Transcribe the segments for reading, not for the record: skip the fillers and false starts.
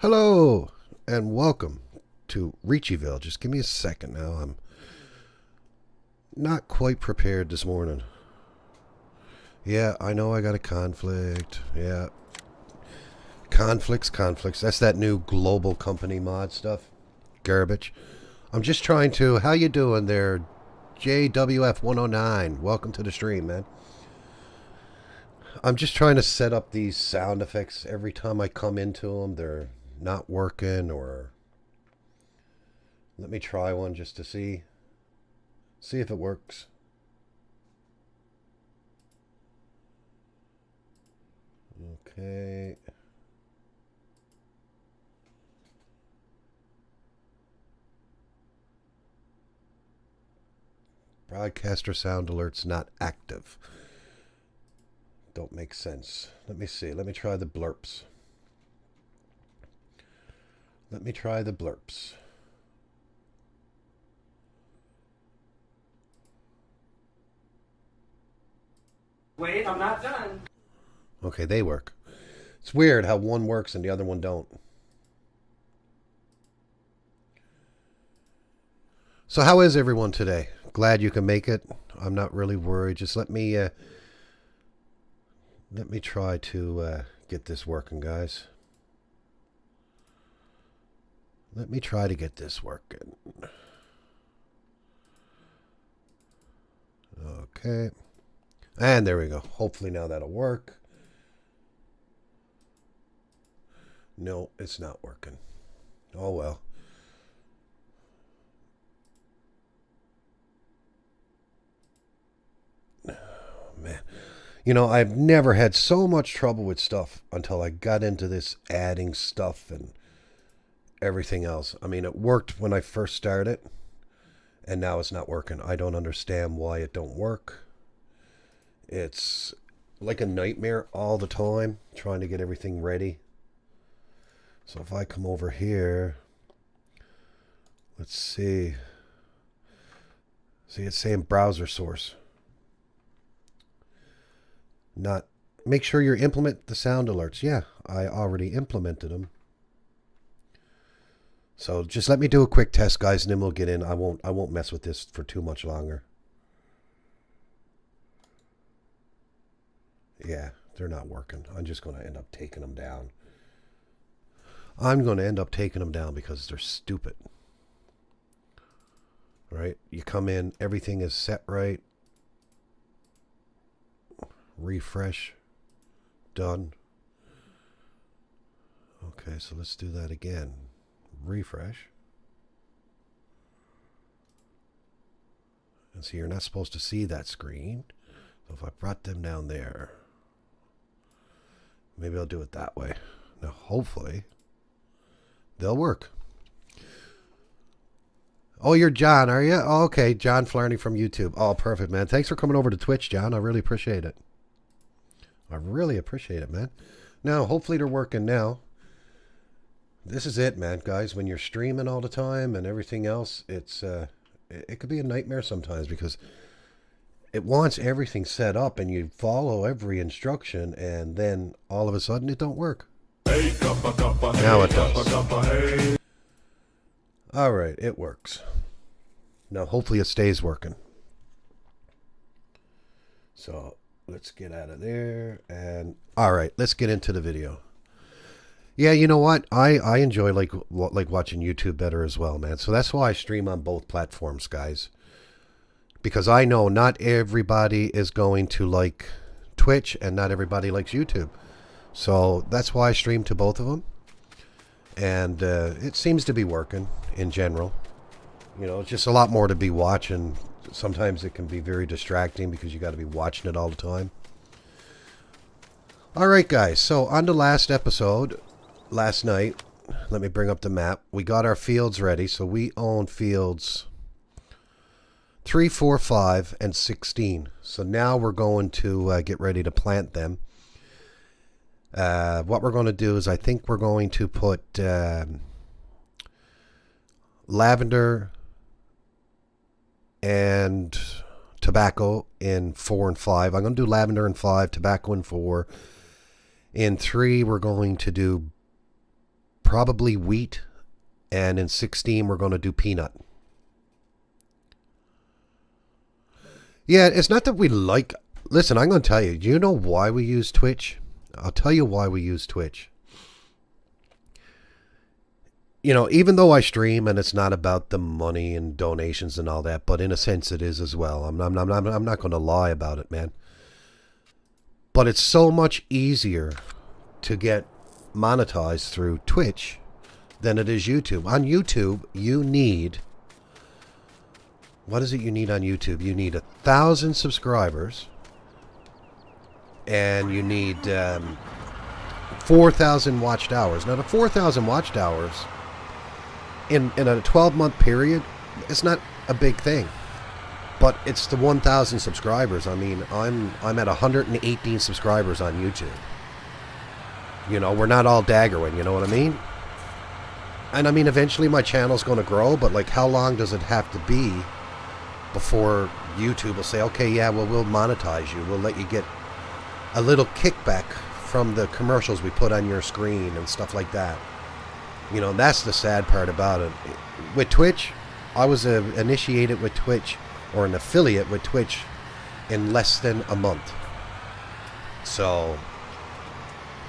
Hello and welcome to Ricciville. Just give me a second now. I'm not quite prepared this morning. Yeah, I know I got a conflict. Yeah. Conflicts. That's that new global company mod stuff. Garbage. I'm just trying to... How you doing there? JWF109. Welcome to the stream, man. I'm just trying to set up these sound effects. Every time I come into them, they're not working, or... Let me try one just to see if it works. Okay. Broadcaster sound alerts not active. Don't make sense. Let me see. Let me try the blurps. Wait, I'm not done. Okay, they work. It's weird how one works and the other one don't. So how is everyone today? Glad you can make it. I'm not really worried. Just let me try to get this working, guys. Let me try to get this working. Okay. And there we go. Hopefully now that'll work. No, it's not working. Oh well. Oh, man. You know, I've never had so much trouble with stuff until I got into this adding stuff and everything else. I mean, it worked when I first started, and now it's not working. I don't understand why it don't work. It's like a nightmare all the time, trying to get everything ready. So if I come over here, let's see. See, it's saying browser source. Not, make sure you implement the sound alerts. Yeah, I already implemented them. So just let me do a quick test, guys, and then we'll get in. I won't mess with this for too much longer. Yeah, they're not working. I'm just going to end up taking them down. Because they're stupid. Right? You come in, everything is set right. Refresh. Done. Okay, so let's do that again. Refresh. And see, you're not supposed to see that screen. So if I brought them down there, maybe I'll do it that way. Now, hopefully, they'll work. Oh, you're John, are you? Oh, okay, John Flarney from YouTube. Oh, perfect, man. Thanks for coming over to Twitch, John. I really appreciate it. Man. Now, hopefully they're working now. This is it, man, guys. When you're streaming all the time and everything else, it could be a nightmare sometimes because it wants everything set up and you follow every instruction and then all of a sudden it don't work. Now it does. All right, it works. Now hopefully it stays working. So let's get out of there and all right, let's get into the video. Yeah, you know what? I enjoy like watching YouTube better as well, man. So that's why I stream on both platforms, guys. Because I know not everybody is going to like Twitch and not everybody likes YouTube. So that's why I stream to both of them. And it seems to be working in general. You know, it's just a lot more to be watching. Sometimes it can be very distracting because you got to be watching it all the time. All right, guys. So on the last episode, last night, let me bring up the map. We got our fields ready. So we own fields 3, 4, 5, and 16. So now we're going to get ready to plant them. What we're going to do is I think we're going to put lavender and tobacco in 4 and 5. I'm going to do lavender in 5, tobacco in 4. In 3, we're going to do probably wheat, and in 16 we're going to do peanut. Yeah, it's not that we like... Listen, I'm going to tell you. Do you know why we use Twitch? I'll tell you why we use Twitch. You know, even though I stream and it's not about the money and donations and all that, but in a sense it is as well. I'm not going to lie about it, man. But it's so much easier to get monetized through Twitch than it is YouTube. On YouTube, you need... What is it you need on YouTube? You need 1,000 subscribers. And you need 4,000 watched hours. Now, the 4,000 watched hours in a 12-month period, it's not a big thing. But it's the 1,000 subscribers. I mean, I'm at 118 subscribers on YouTube. You know, we're not all daggering, you know what I mean? And I mean, eventually my channel's going to grow, but like, how long does it have to be before YouTube will say, okay, yeah, well, we'll monetize you. We'll let you get a little kickback from the commercials we put on your screen and stuff like that. You know, that's the sad part about it. With Twitch, I was initiated with Twitch, or an affiliate with Twitch, in less than a month. So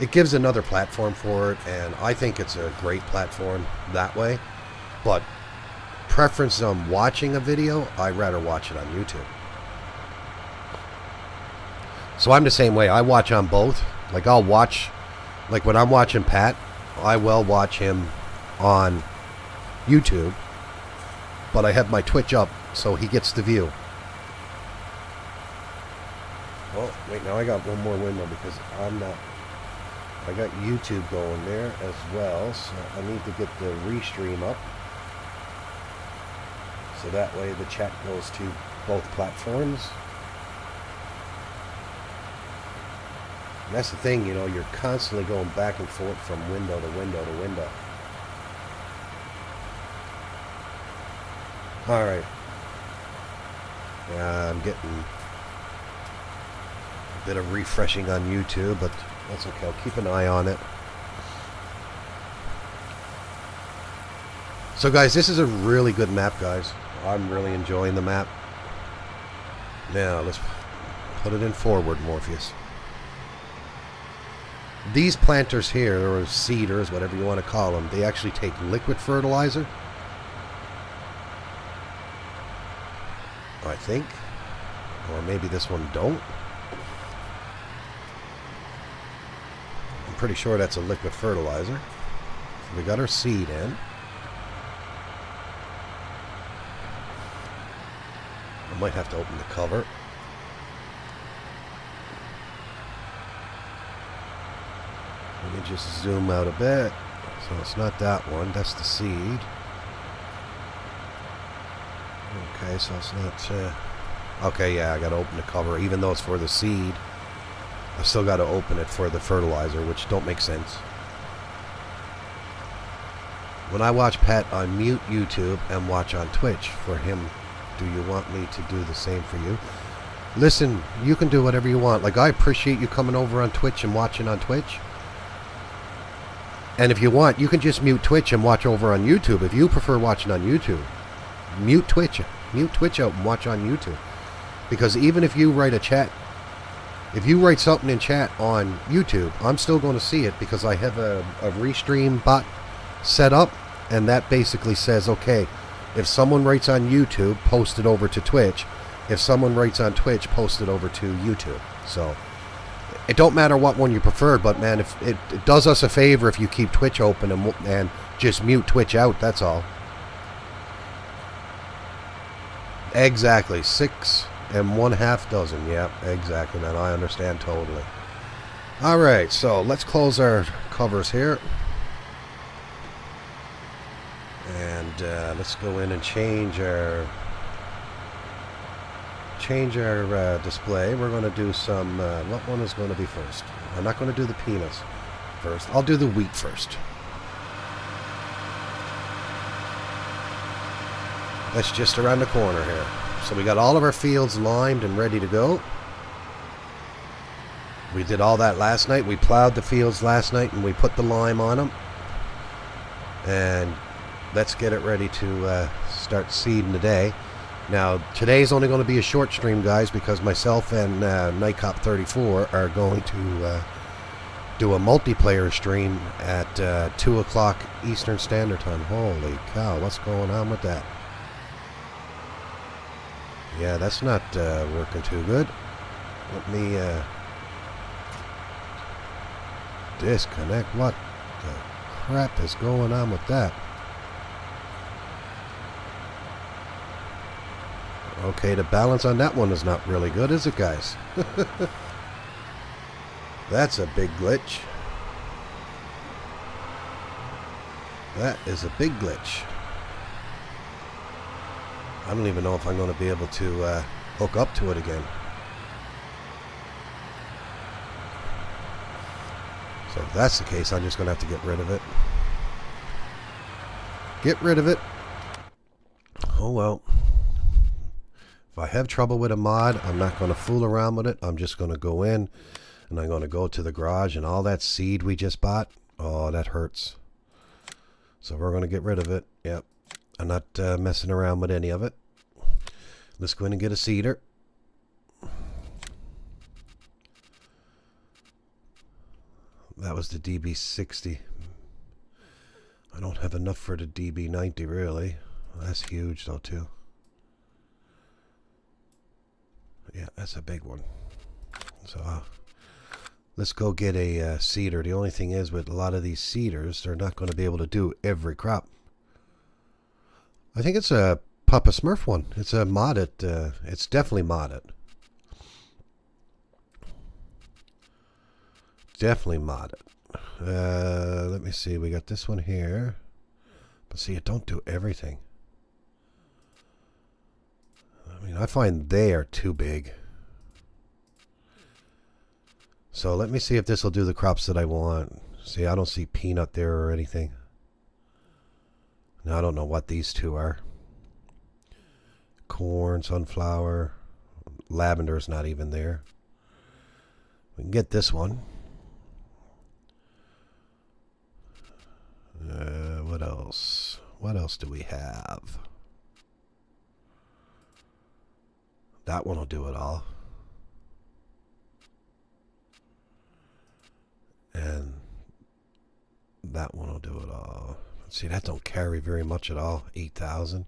it gives another platform for it, and I think it's a great platform that way. But preference on watching a video, I'd rather watch it on YouTube. So I'm the same way. I watch on both. Like, I'll watch, like when I'm watching Pat, I will watch him on YouTube, but I have my Twitch up so he gets the view. Oh, wait, now I got one more window because I got YouTube going there as well, so I need to get the restream up. So that way the chat goes to both platforms. And that's the thing, you know, you're constantly going back and forth from window to window to window. Alright. I'm getting a bit of refreshing on YouTube, but that's okay. I'll keep an eye on it. So guys, this is a really good map, guys. I'm really enjoying the map. Now, let's put it in forward, Morpheus. These planters here, or seeders, whatever you want to call them, they actually take liquid fertilizer. I think. Or maybe this one don't. I'm pretty sure that's a liquid fertilizer. So we got our seed in. I might have to open the cover. Let me just zoom out a bit. So it's not that one, that's the seed. Okay, so it's not... okay, yeah, I gotta open the cover. Even though it's for the seed, I still gotta open it for the fertilizer, which don't make sense. When I watch Pat, I mute YouTube and watch on Twitch for him. Do you want me to do the same for you? Listen, you can do whatever you want. Like, I appreciate you coming over on Twitch and watching on Twitch. And if you want, you can just mute Twitch and watch over on YouTube. If you prefer watching on YouTube, mute Twitch out and watch on YouTube. Because even if you write a chat, if you write something in chat on YouTube, I'm still going to see it because I have a restream bot set up, and that basically says, okay, if someone writes on YouTube, post it over to Twitch. If someone writes on Twitch, post it over to YouTube. So it don't matter what one you prefer, but man, if it does us a favor if you keep Twitch open and just mute Twitch out, that's all. Exactly, 6 1/2 dozen. Yep, exactly, man. I understand totally. Alright, so let's close our covers here. And let's go in and change our display. We're going to do some, what one is going to be first? I'm not going to do the peanuts first. I'll do the wheat first. That's just around the corner here. So we got all of our fields limed and ready to go. We did all that last night. We plowed the fields last night and we put the lime on them. and let's get it ready to start seeding the day. Now, today's only going to be a short stream, guys, because myself and Nightcop34 are going to do a multiplayer stream at 2 o'clock Eastern Standard Time. Holy cow, what's going on with that? Yeah, that's not working too good. Let me disconnect. What the crap is going on with that? Okay, the balance on that one is not really good, is it, guys? That's a big glitch. That is a big glitch. I don't even know if I'm going to be able to hook up to it again. So if that's the case, I'm just going to have to get rid of it. Get rid of it. Oh well. If I have trouble with a mod, I'm not going to fool around with it. I'm just going to go in and I'm going to go to the garage, and all that seed we just bought, oh, that hurts. So we're going to get rid of it. Yep. I'm not messing around with any of it. Let's go in and get a seeder. That was the DB60. I don't have enough for the DB90, really. That's huge, though, too. Yeah, that's a big one. So let's go get a seeder. The only thing is, with a lot of these seeders, they're not going to be able to do every crop. I think it's a Papa Smurf one. It's a modded. It's definitely modded. Definitely modded. Let me see. We got this one here. But see, it don't do everything. I mean, I find they are too big. So let me see if this will do the crops that I want. See, I don't see peanut there or anything. Now, I don't know what these two are. Corn, sunflower, lavender is not even there. We can get this one. What else? What else do we have? That one will do it all. And that one will do it all. See, that don't carry very much at all. 8,000.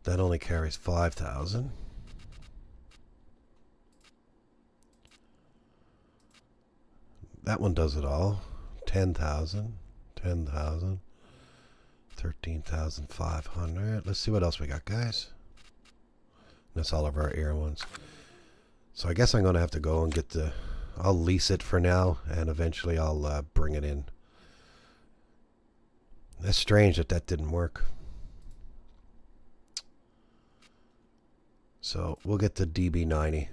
That only carries 5,000. That one does it all. 10,000. 10,000. 13,500. Let's see what else we got, guys. That's all of our air ones. So I guess I'm going to have to go and get the... I'll lease it for now, and eventually I'll bring it in. That's strange that that didn't work. So we'll get the DB90.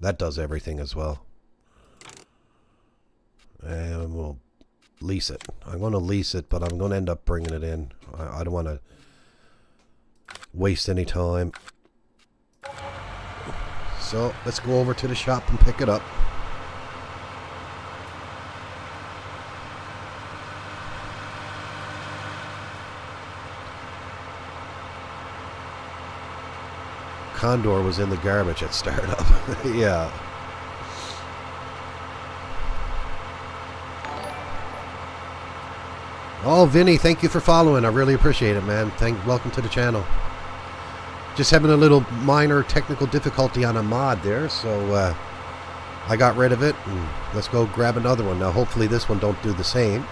That does everything as well. And we'll lease it. I'm going to lease it, but I'm going to end up bringing it in. I don't want to waste any time. So let's go over to the shop and pick it up. Condor was in the garbage at startup. Yeah. Oh, Vinny, thank you for following. I really appreciate it, man. Welcome to the channel. Just having a little minor technical difficulty on a mod there, so I got rid of it, and let's go grab another one. Now, hopefully this one don't do the same.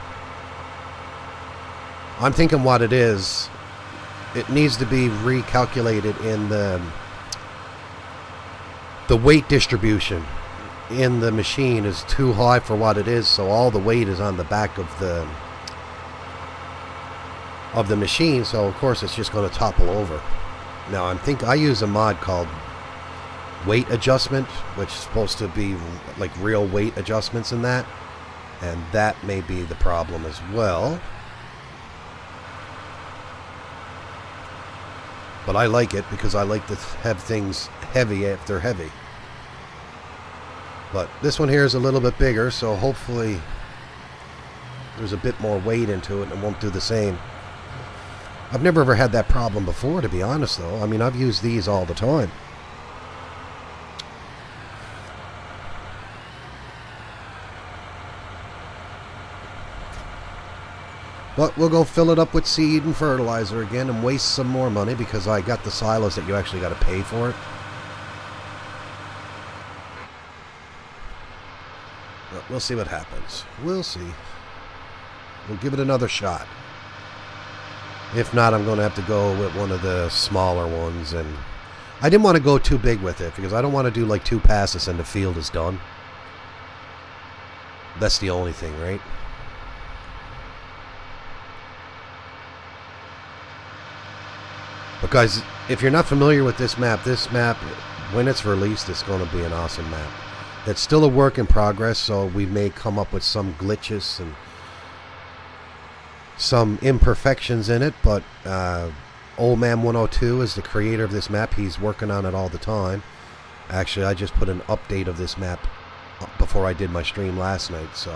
I'm thinking what it is, it needs to be recalculated in the weight distribution in the machine is too high for what it is, so all the weight is on the back of the machine, so of course it's just going to topple over. Now I use a mod called weight adjustment, which is supposed to be like real weight adjustments in that, and that may be the problem as well. But I like it because I like to have things heavy if they're heavy. But this one here is a little bit bigger, so hopefully there's a bit more weight into it and it won't do the same. I've never ever had that problem before, to be honest, though. I mean, I've used these all the time. But we'll go fill it up with seed and fertilizer again and waste some more money because I got the silos that you actually got to pay for it. But we'll see what happens. We'll see. We'll give it another shot. If not, I'm going to have to go with one of the smaller ones. And I didn't want to go too big with it because I don't want to do like 2 passes and the field is done. That's the only thing, right? But guys, if you're not familiar with this map, when it's released, it's going to be an awesome map. It's still a work in progress, so we may come up with some glitches and some imperfections in it, but Old Man 102 is the creator of this map. He's working on it all the time. Actually, I just put an update of this map before I did my stream last night, so...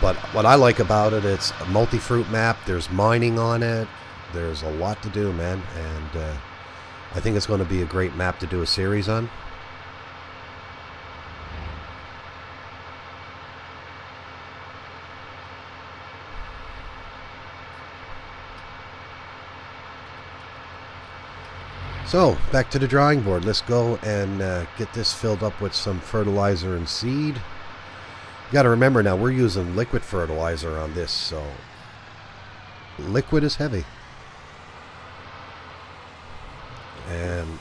But what I like about it, it's a multi-fruit map. There's mining on it. There's a lot to do, man, and I think it's going to be a great map to do a series on. So, back to the drawing board. Let's go and get this filled up with some fertilizer and seed. You got to remember now, we're using liquid fertilizer on this, so liquid is heavy. And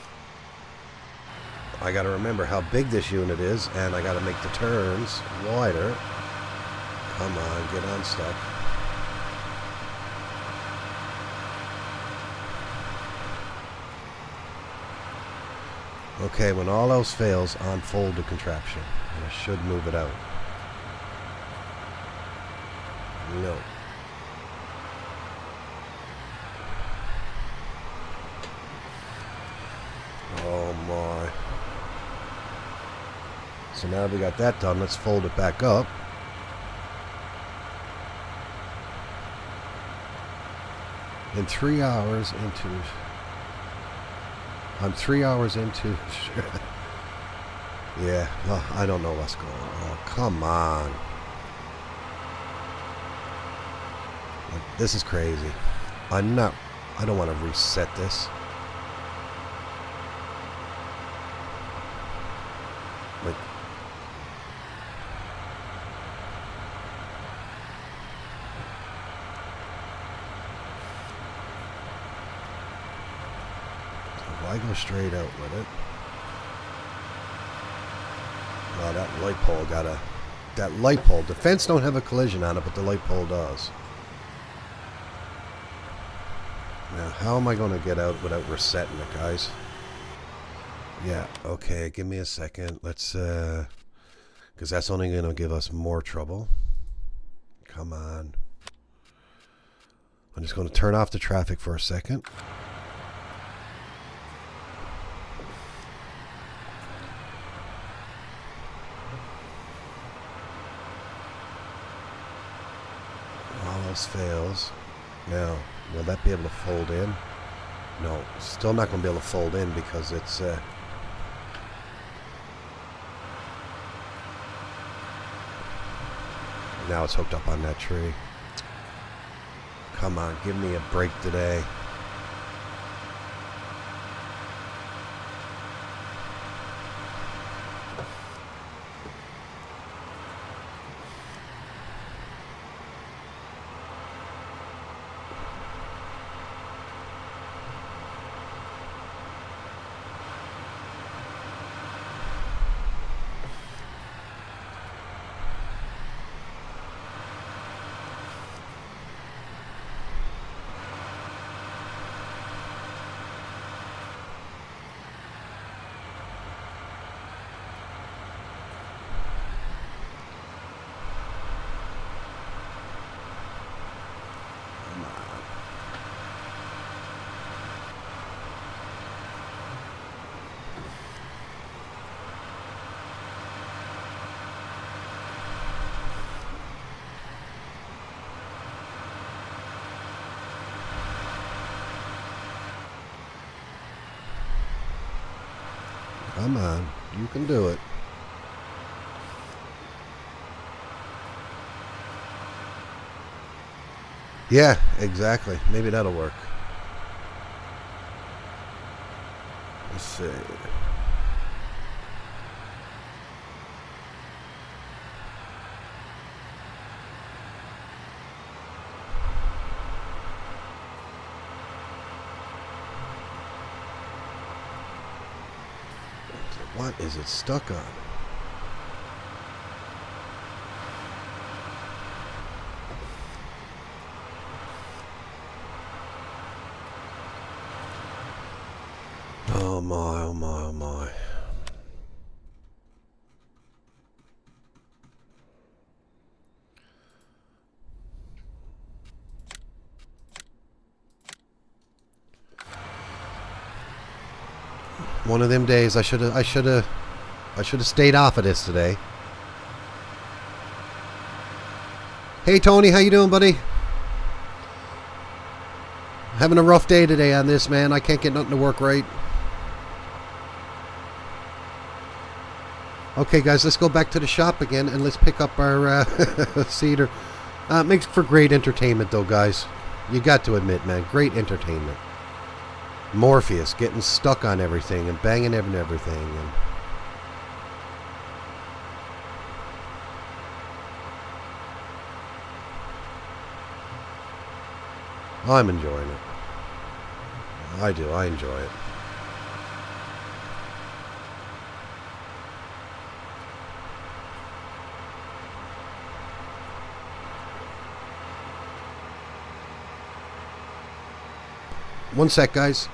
I got to remember how big this unit is, and I got to make the turns wider. Come on, get unstuck. Okay, when all else fails, unfold the contraption. And I should move it out. No. Oh my. So now we got that done, let's fold it back up. In 3 hours into... I'm 3 hours into... Yeah, well, I don't know what's going on. Oh, come on. Like, this is crazy. I don't want to reset this. Like, I go straight out with it. Well, that light pole got a... That light pole, the fence don't have a collision on it, but the light pole does. Now, how am I going to get out without resetting it, guys? Yeah, okay, give me a second. Let's, because that's only going to give us more trouble. Come on. I'm just going to turn off the traffic for a second. All else fails. Now, will that be able to fold in? No, still not going to be able to fold in because it's... Now it's hooked up on that tree. Come on, give me a break today. Come on. You can do it. Yeah, exactly. Maybe that'll work. Let's see. What is it stuck on? Oh my, oh my, oh my. One of them days I should have stayed off of this today. Hey Tony, how you doing, buddy? Having a rough day today on this, man. I can't get nothing to work right. Okay, guys, let's go back to the shop again and let's pick up our cedar. Makes for great entertainment, though, guys. You got to admit, man, great entertainment. Morpheus getting stuck on everything and banging everything. And I'm enjoying it. I do. I enjoy it. One sec, guys.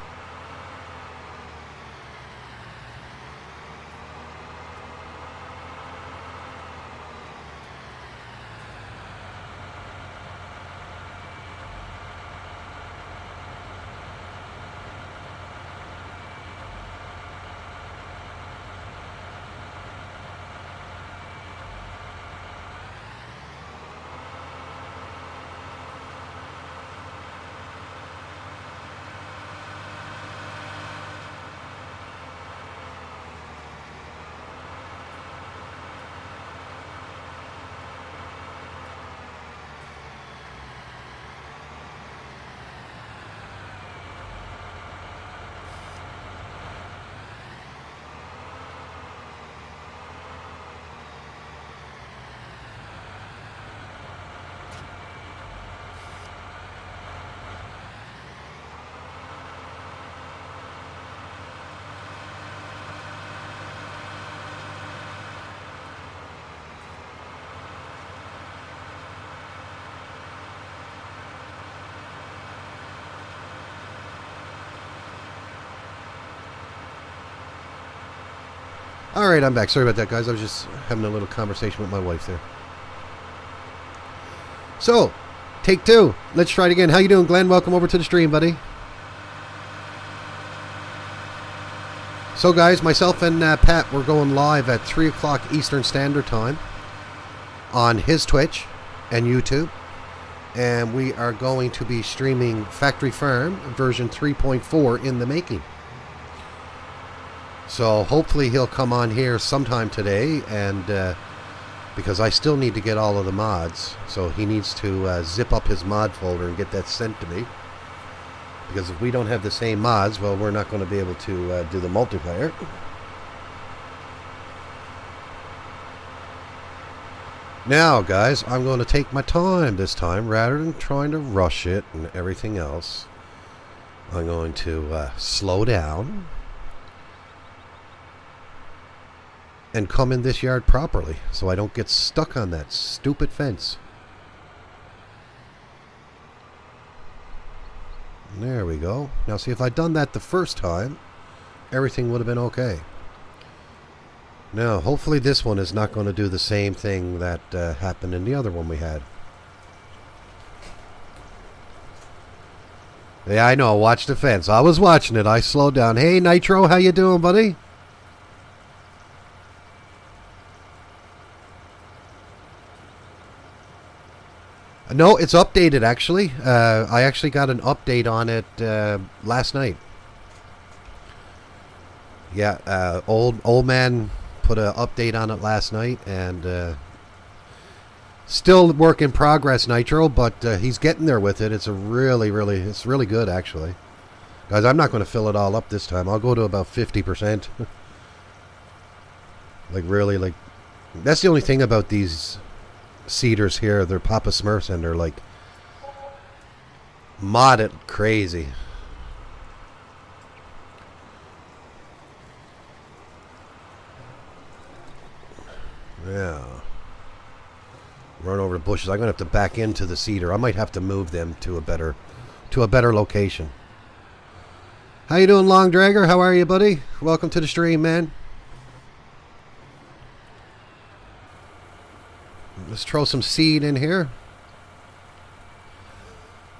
Alright, I'm back. Sorry about that, guys. I was just having a little conversation with my wife there. So, take two. Let's try it again. How you doing, Glenn? Welcome over to the stream, buddy. So, guys, myself and Pat, we're going live at 3 o'clock Eastern Standard Time on his Twitch and YouTube. And we are going to be streaming Factory Farm version 3.4 in the making. So hopefully he'll come on here sometime today, and because I still need to get all of the mods, so he needs to zip up his mod folder and get that sent to me, because if we don't have the same mods, well, we're not going to be able to do the multiplayer. Now, guys, I'm going to take my time this time rather than trying to rush it and everything else. I'm going to slow down and come in this yard properly so I don't get stuck on that stupid fence. There we go. Now see, if I'd done that the first time, everything would have been okay. Now, hopefully this one is not going to do the same thing that happened in the other one we had. Yeah, I know. Watch the fence. I was watching it. I slowed down. Hey, Nitro, how you doing, buddy? No, it's updated, actually. I actually got an update on it last night. Yeah, old man put an update on it last night, and still work in progress, Nitro, but he's getting there with it. It's it's really good, actually. Guys, I'm not going to fill it all up this time. I'll go to about 50%. Like, really, like, that's the only thing about these cedars here. They're Papa Smurfs, and they're, like, modded crazy. Yeah. Run over the bushes. I'm going to have to back into the cedar. I might have to move them to a better location. How you doing, Long Dragger? How are you, buddy? Welcome to the stream, man. Let's throw some seed in here.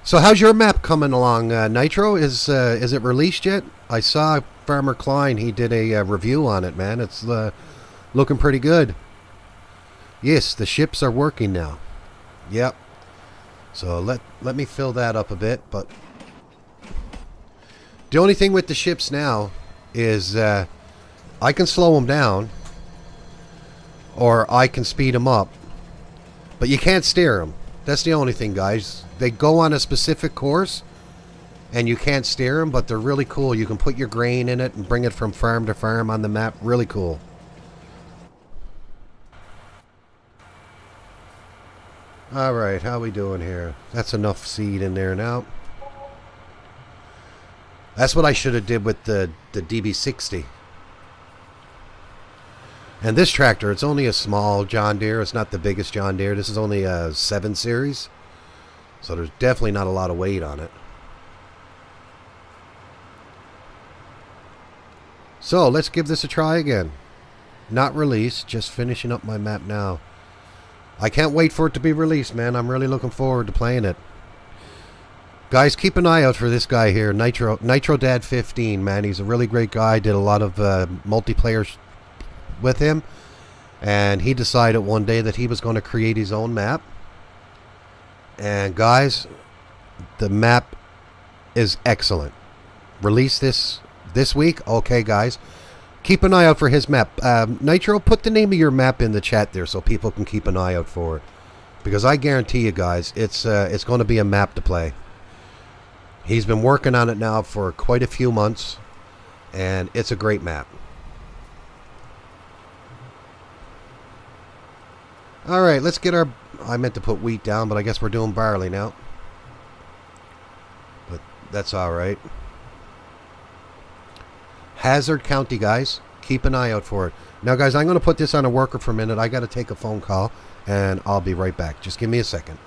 So how's your map coming along, Nitro? Is it released yet? I saw Farmer Klein. He did a review on it, man. It's looking pretty good. Yes, the ships are working now. Yep. So let me fill that up a bit, but the only thing with the ships now is I can slow them down or I can speed them up, but you can't steer them. That's the only thing, guys. They go on a specific course and you can't steer them, but they're really cool. You can put your grain in it and bring it from farm to farm on the map. Really cool. Alright, how we doing here? That's enough seed in there now. That's what I should have did with the DB60. And this tractor, it's only a small John Deere. It's not the biggest John Deere. This is only a 7 Series. So there's definitely not a lot of weight on it. So let's give this a try again. Not released, just finishing up my map now. I can't wait for it to be released, man. I'm really looking forward to playing it. Guys, keep an eye out for this guy here, Nitro Dad 15, man. He's a really great guy. Did a lot of multiplayer with him. And he decided one day that he was going to create his own map. And guys, the map is excellent. Release this week. Okay, guys. Keep an eye out for his map. Nitro, put the name of your map in the chat there so people can keep an eye out for it. Because I guarantee you guys, it's going to be a map to play. He's been working on it now for quite a few months. And it's a great map. Alright, let's get our... I meant to put wheat down, but I guess we're doing barley now. But that's alright. Hazard County, guys. Keep an eye out for it. Now, guys, I'm going to put this on a worker for a minute. I got to take a phone call, and I'll be right back. Just give me a second.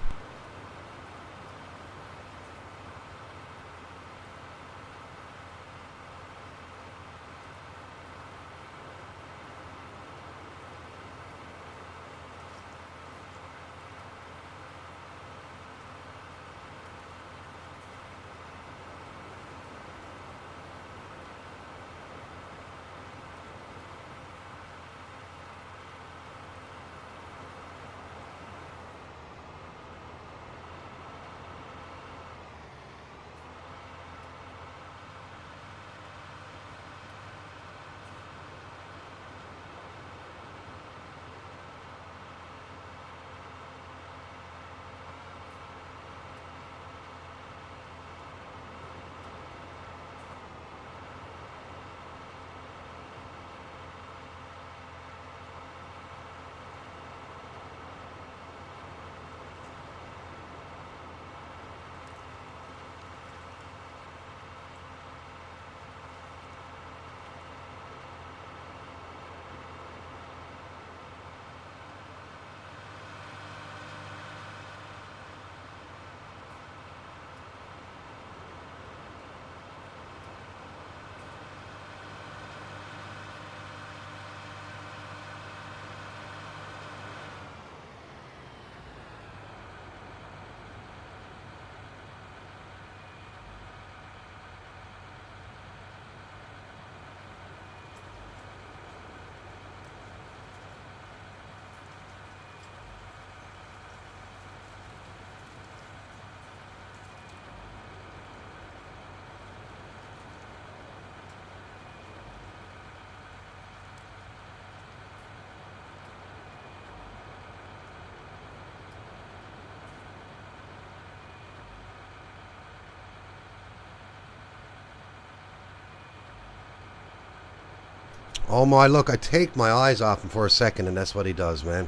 Oh my, look, I take my eyes off him for a second, and that's what he does, man.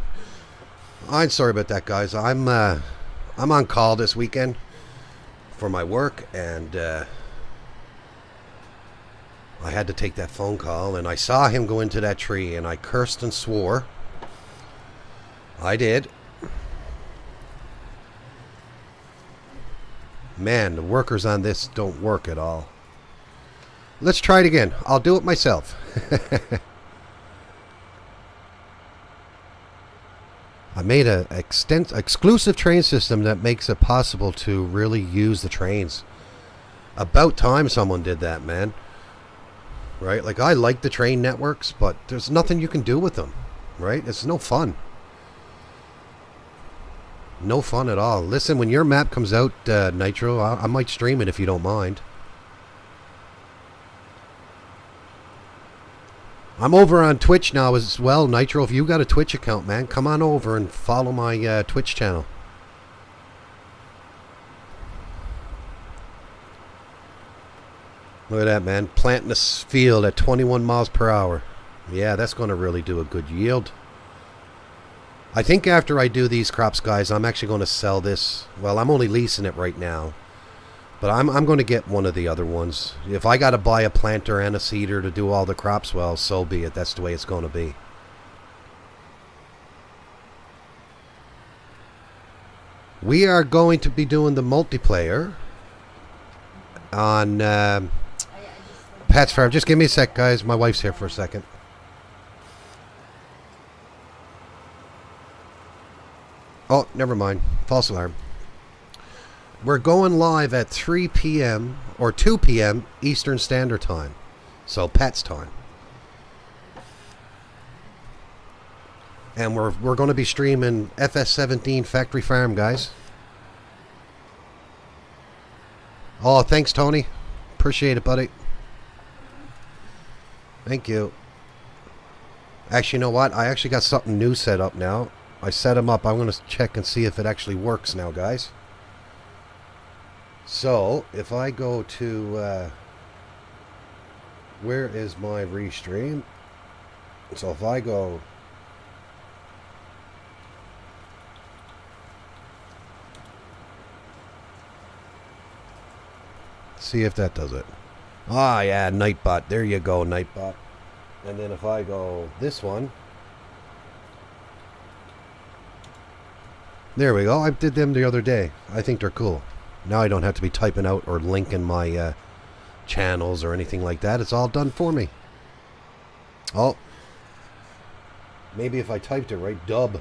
I'm sorry about that, guys. I'm on call this weekend for my work, and I had to take that phone call, and I saw him go into that tree, and I cursed and swore. I did. Man, the workers on this don't work at all. Let's try it again. I'll do it myself. I made an exclusive train system that makes it possible to really use the trains. About time someone did that, man. Right? Like, I like the train networks, but there's nothing you can do with them. Right? It's no fun. No fun at all. Listen, when your map comes out, Nitro, I might stream it if you don't mind. I'm over on Twitch now as well, Nitro. If you got a Twitch account, man, come on over and follow my Twitch channel. Look at that, man. Planting this field at 21 miles per hour. Yeah, that's going to really do a good yield. I think after I do these crops, guys, I'm actually going to sell this. Well, I'm only leasing it right now. But I'm going to get one of the other ones. If I got to buy a planter and a seeder to do all the crops, well, so be it. That's the way it's going to be. We are going to be doing the multiplayer on Pat's Farm. Just give me a sec, guys. My wife's here for a second. Oh, never mind. False alarm. We're going live at 3 p.m. or 2 p.m. Eastern Standard Time. So, Pat's time. And we're going to be streaming FS19 Factory Farm, guys. Oh, thanks, Tony. Appreciate it, buddy. Thank you. Actually, you know what? I actually got something new set up now. I set them up. I'm going to check and see if it actually works now, guys. So, if I go to, where is my restream? So if I go, see if that does it. Ah, yeah, Nightbot. There you go, Nightbot. And then if I go this one, there we go. I did them the other day. I think they're cool. Now I don't have to be typing out or linking my channels or anything like that. It's all done for me. Oh. Maybe if I typed it right, dub.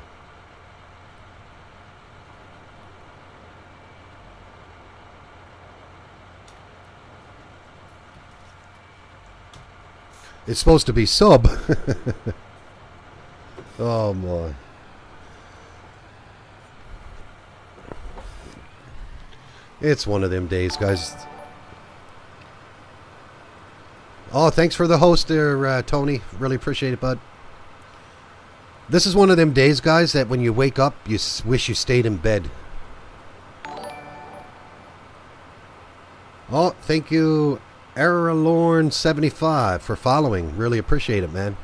It's supposed to be sub. Oh, boy. It's one of them days, guys. Oh, thanks for the host there, Tony. Really appreciate it, bud. This is one of them days, guys, that when you wake up, you wish you stayed in bed. Oh, thank you, Aralorn75, for following. Really appreciate it, man.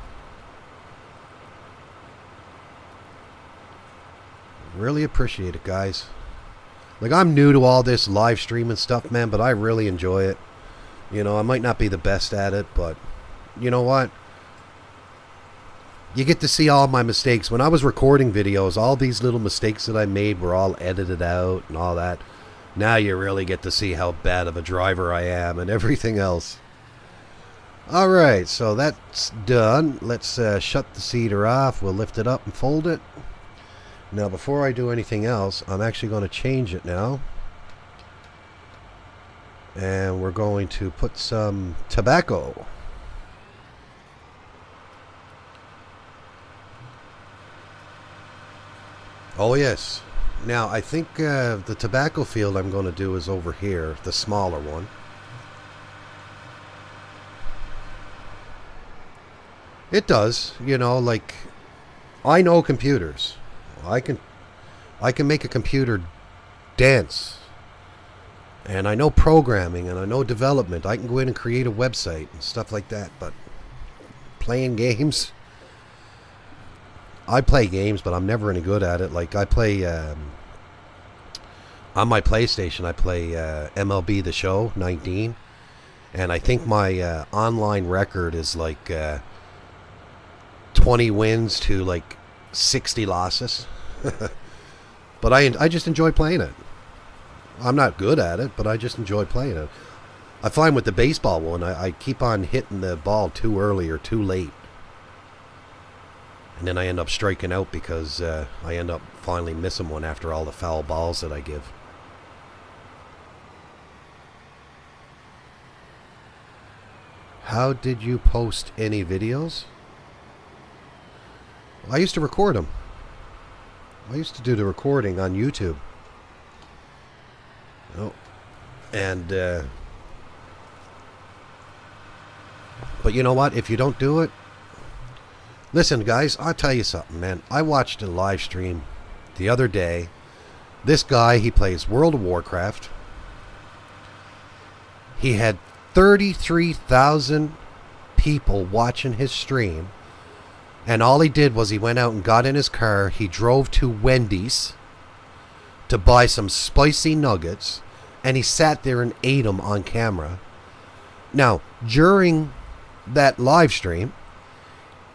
Really appreciate it, guys. Like, I'm new to all this live streaming stuff, man, but I really enjoy it. You know, I might not be the best at it, but you know what? You get to see all my mistakes. When I was recording videos, all these little mistakes that I made were all edited out and all that. Now you really get to see how bad of a driver I am and everything else. Alright, so that's done. Let's shut the seeder off. We'll lift it up and fold it. Now, before I do anything else, I'm actually going to change it now. And we're going to put some tobacco. Oh, yes. Now, I think the tobacco field I'm going to do is over here, the smaller one. It does, you know, like, I know computers. I can make a computer dance. And I know programming and I know development. I can go in and create a website and stuff like that. But playing games. I play games, but I'm never any good at it. Like, I play, on my PlayStation, I play MLB The Show 19. And I think my online record is like 20 wins to like 60 losses. But I just enjoy playing it. I'm not good at it, but I just enjoy playing it. I find with the baseball one, I keep on hitting the ball too early or too late. And then I end up striking out because I end up finally missing one after all the foul balls that I give. How did you post any videos? I used to record them. I used to do the recording on YouTube. Oh. And, but you know what? If you don't do it, listen, guys, I'll tell you something, man. I watched a live stream the other day. This guy, he plays World of Warcraft. He had 33,000 people watching his stream. And all he did was he went out and got in his car. He drove to Wendy's to buy some spicy nuggets. And he sat there and ate them on camera. Now, during that live stream,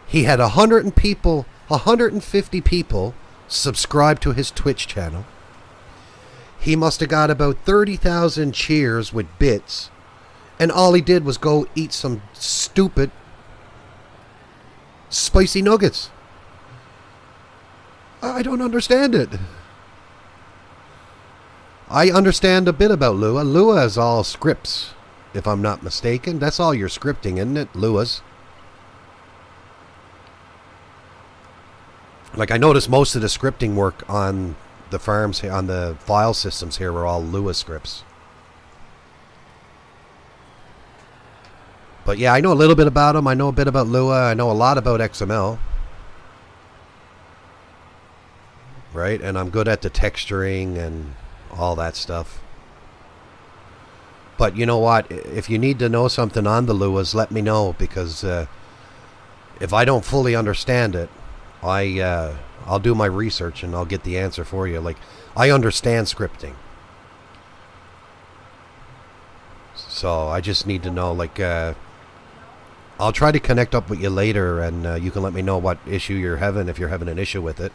he had 150 people subscribe to his Twitch channel. He must have got about 30,000 cheers with bits. And all he did was go eat some stupid spicy nuggets. I don't understand it. I understand a bit about Lua. Lua is all scripts, if I'm not mistaken. That's all your scripting, isn't it, Lua's? Like, I noticed most of the scripting work on the farms, on the file systems here, were all Lua scripts. But yeah, I know a little bit about them. I know a bit about Lua. I know a lot about XML. Right? And I'm good at the texturing and all that stuff. But you know what? If you need to know something on the Luas, let me know. Because if I don't fully understand it, I'll do my research and I'll get the answer for you. Like, I understand scripting. So I just need to know, like, I'll try to connect up with you later, and you can let me know what issue you're having, if you're having an issue with it.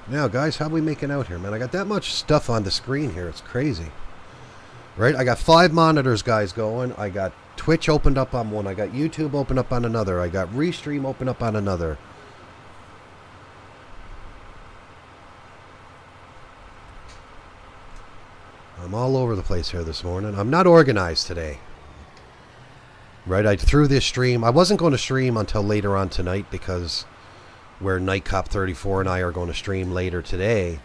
Now, guys, how are we making out here, man? I got that much stuff on the screen here. It's crazy. Right? I got 5 monitors, guys, going. I got Twitch opened up on one. I got YouTube opened up on another. I got Restream opened up on another. I'm all over the place here this morning. I'm not organized today. Right? I threw this stream. I wasn't going to stream until later on tonight because where Nightcop 34 and I are going to stream later today.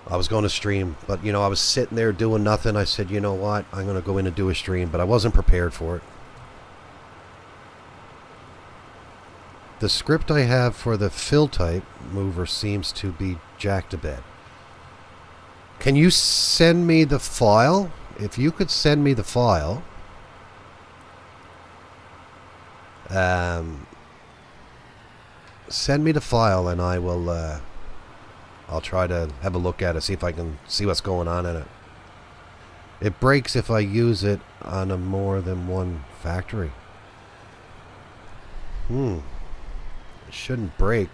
I was going to stream, but, you know, I was sitting there doing nothing. I said, you know what? I'm going to go in and do a stream, but I wasn't prepared for it. The script I have for the fill type mover seems to be jacked to bed. Can you send me the file? If you could send me the file. Send me the file and I will... I'll try to have a look at it, see if I can see what's going on in it. It breaks if I use it on a more than one factory. It shouldn't break.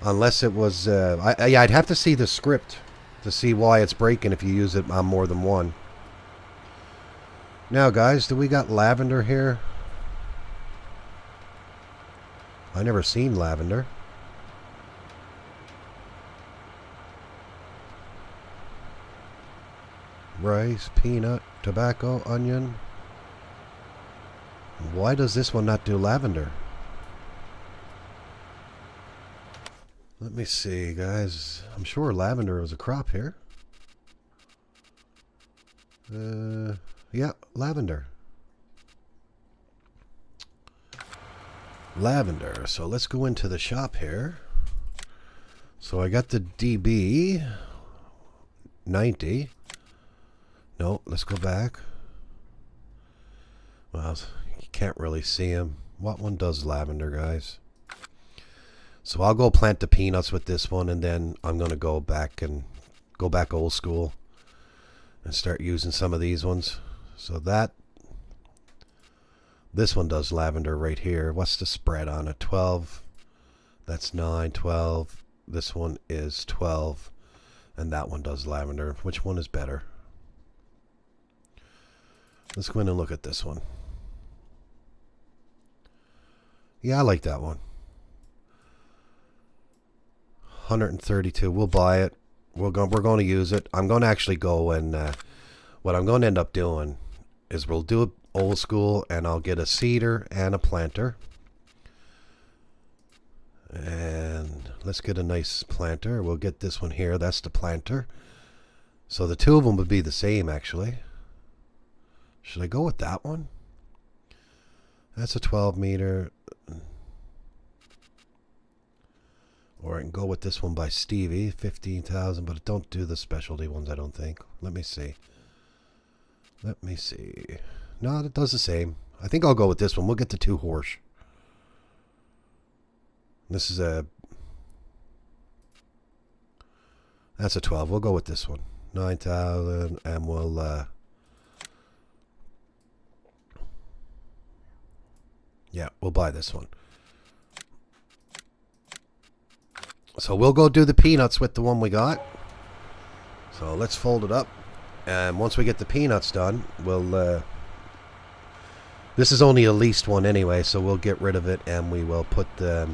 Unless it was... yeah, I'd have to see the script to see why it's breaking if you use it on more than one. Now, guys, do we got lavender here? I never seen lavender. Rice, peanut, tobacco, onion. Why does this one not do lavender? Let me see, guys. I'm sure lavender was a crop here. Yeah, lavender. lavender. So let's go into the shop here. So I got the DB 90. No, let's go back. Well, you can't really see him. What one does lavender, guys? So I'll go plant the peanuts with this one, and then I'm going to go back old school and start using some of these ones. So this one does lavender right here. What's the spread on it? 12. That's 9, 12. This one is 12. And that one does lavender. Which one is better? Let's go in and look at this one. Yeah, I like that one. 132. We'll buy it. We're going to use it. I'm going to actually go and what I'm going to end up doing is we'll do it old school, and I'll get a seeder and a planter. And let's get a nice planter. We'll get this one here. That's the planter. So the two of them would be the same, actually. Should I go with that one? That's a 12 meter. Or I can go with this one by Stevie, 15,000, but don't do the specialty ones, I don't think. Let me see. Let me see. No, it does the same. I think I'll go with this one. We'll get the 2 horse. This is that's a 12. We'll go with this one. 9,000, and we'll yeah, we'll buy this one. So we'll go do the peanuts with the one we got. So let's fold it up, and once we get the peanuts done, we'll this is only a leased one anyway, so we'll get rid of it, and we will put the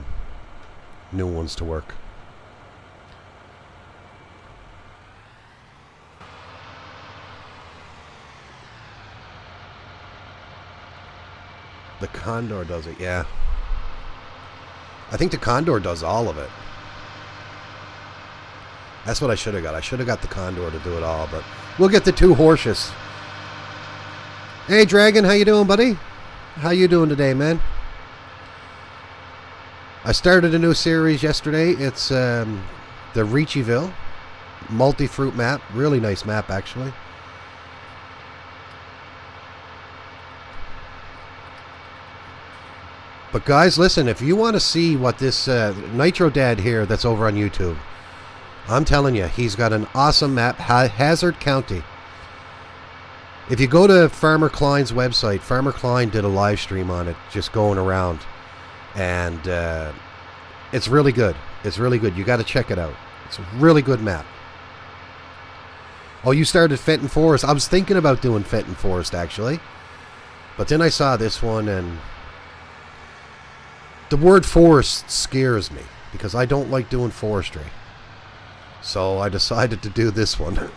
new ones to work. The Condor does it, yeah. I think the Condor does all of it. That's what I should have got. I should have got the Condor to do it all, but we'll get the 2 horses. Hey, Dragon, how you doing, buddy? How you doing today, man? I started a new series yesterday. It's the Ricciville multi-fruit map. Really nice map, actually. But guys, listen, if you want to see what this Nitro Dad here that's over on YouTube, I'm telling you, he's got an awesome map, Hazard County. If you go to Farmer Klein's website, Farmer Klein did a live stream on it, just going around. And it's really good. It's really good. You got to check it out. It's a really good map. Oh, you started Fenton Forest. I was thinking about doing Fenton Forest, actually. But then I saw this one, and the word forest scares me, because I don't like doing forestry. So I decided to do this one.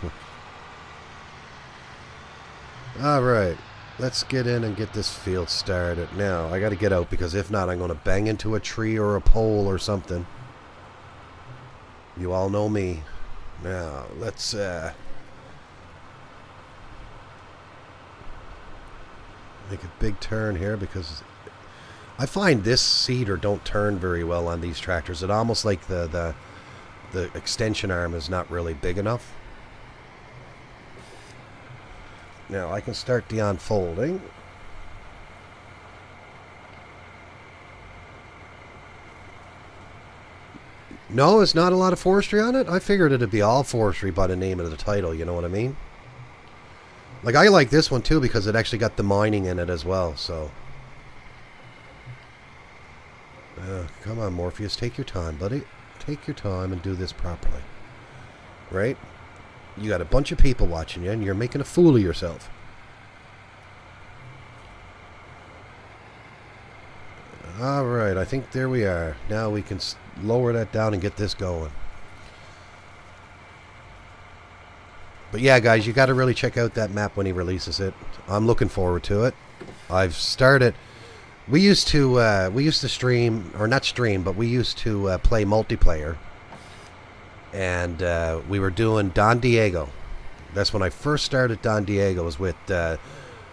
Alright, let's get in and get this field started. Now, I gotta get out, because if not, I'm gonna bang into a tree or a pole or something. You all know me. Now, let's make a big turn here, because I find this seeder don't turn very well on these tractors. It almost like the extension arm is not really big enough. Now I can start the unfolding. No, it's not a lot of forestry on it. I figured it'd be all forestry by the name of the title, you know what I mean? Like, I like this one too, because it actually got the mining in it as well, so. Come on, Morpheus, take your time, buddy. Take your time and do this properly. Right? You got a bunch of people watching you, and you're making a fool of yourself. Alright, I think there we are. Now we can lower that down and get this going. But yeah, guys, you got to really check out that map when he releases it. I'm looking forward to it. I've started... We used to stream, or not stream, but we used to play multiplayer. And we were doing Don Diego. That's when I first started Don Diego, was with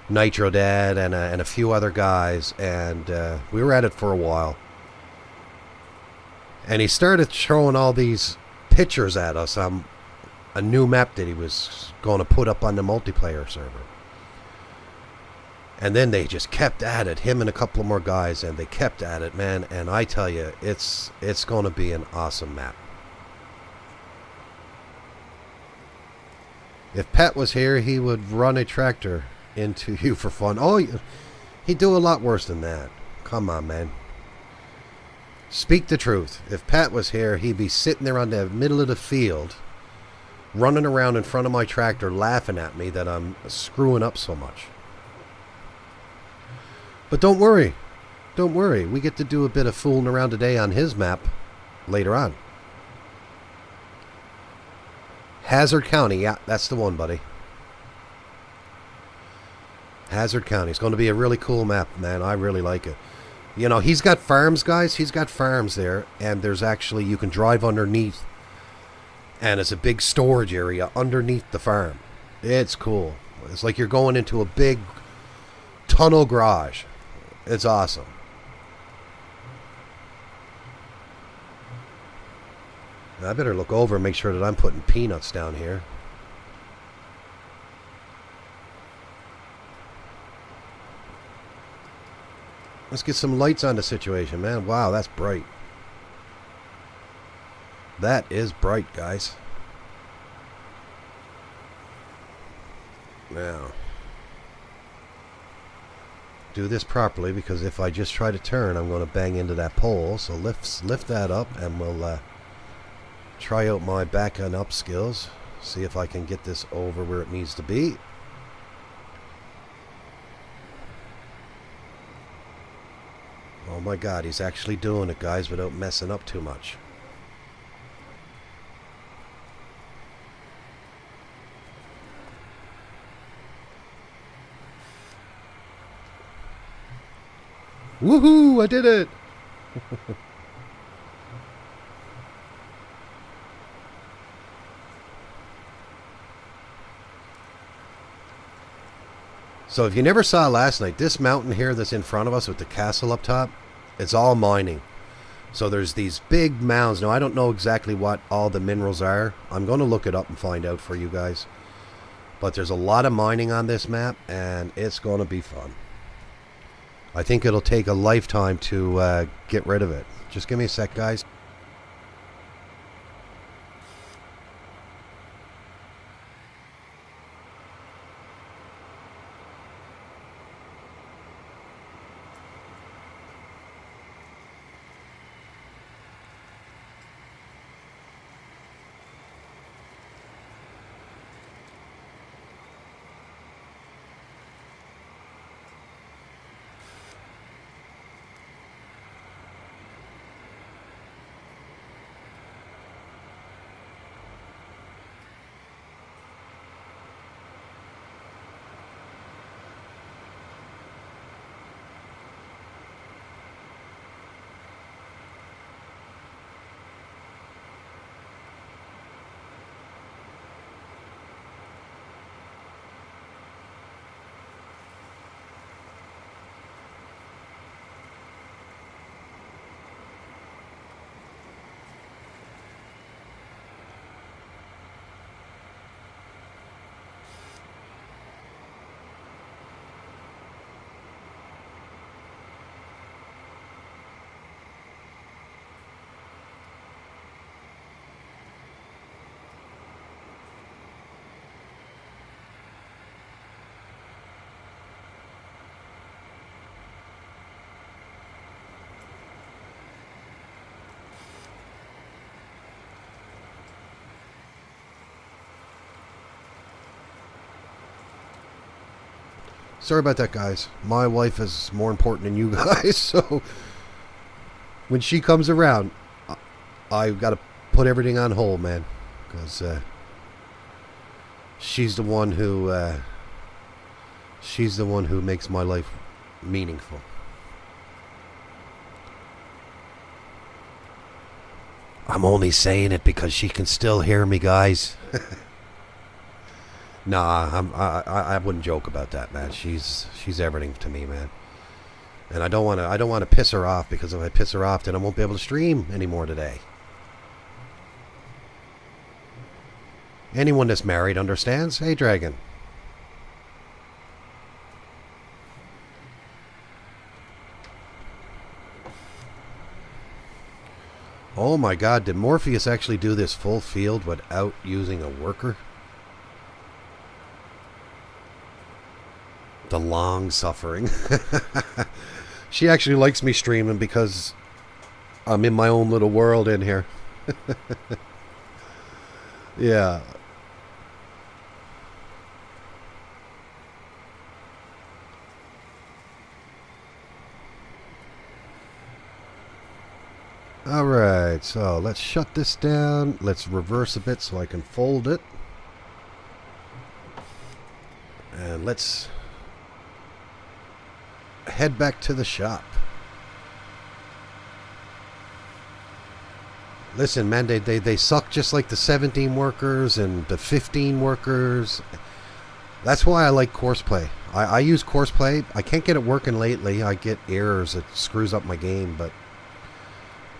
Nitro Dad and a few other guys, and we were at it for a while. And he started showing all these pictures at us on a new map that he was going to put up on the multiplayer server. And then they just kept at it, him and a couple of more guys, and they kept at it, man. And I tell you, it's going to be an awesome map. If Pat was here, he would run a tractor into you for fun. Oh, he'd do a lot worse than that. Come on, man. Speak the truth. If Pat was here, he'd be sitting there on the middle of the field, running around in front of my tractor, laughing at me that I'm screwing up so much. But don't worry. Don't worry. We get to do a bit of fooling around today on his map later on. Hazard County. Yeah, that's the one, buddy. Hazard County. It's going to be a really cool map, man. I really like it. You know, he's got farms, guys. He's got farms there. And there's actually, you can drive underneath. And it's a big storage area underneath the farm. It's cool. It's like you're going into a big tunnel garage. It's awesome. I better look over and make sure that I'm putting peanuts down here. Let's get some lights on the situation, man. Wow, that's bright. That is bright, guys. Now, do this properly, because if I just try to turn, I'm going to bang into that pole. So lift that up, and we'll try out my back and up skills. See if I can get this over where it needs to be. Oh my God, he's actually doing it, guys, without messing up too much. Woohoo! I did it! So if you never saw last night, this mountain here that's in front of us with the castle up top, it's all mining. So there's these big mounds. Now I don't know exactly what all the minerals are. I'm going to look it up and find out for you guys. But there's a lot of mining on this map, and it's going to be fun. I think it'll take a lifetime to get rid of it. Just give me a sec, guys. Sorry about that, guys. My wife is more important than you guys, so when she comes around, I've got to put everything on hold, man, because she's the one who makes my life meaningful. I'm only saying it because she can still hear me, guys. Nah, I wouldn't joke about that, man. She's everything to me, man. And I don't want to piss her off, because if I piss her off, then I won't be able to stream anymore today. Anyone that's married understands. Hey, Dragon. Oh my God, did Morpheus actually do this full field without using a worker? The long suffering. She actually likes me streaming because I'm in my own little world in here. Yeah. Alright, so let's shut this down. Let's reverse a bit so I can fold it. And let's head back to the shop. Listen, man, they suck just like the 17 workers and the 15 workers. That's why I like courseplay. I use courseplay. I can't get it working lately. I get errors. It screws up my game. But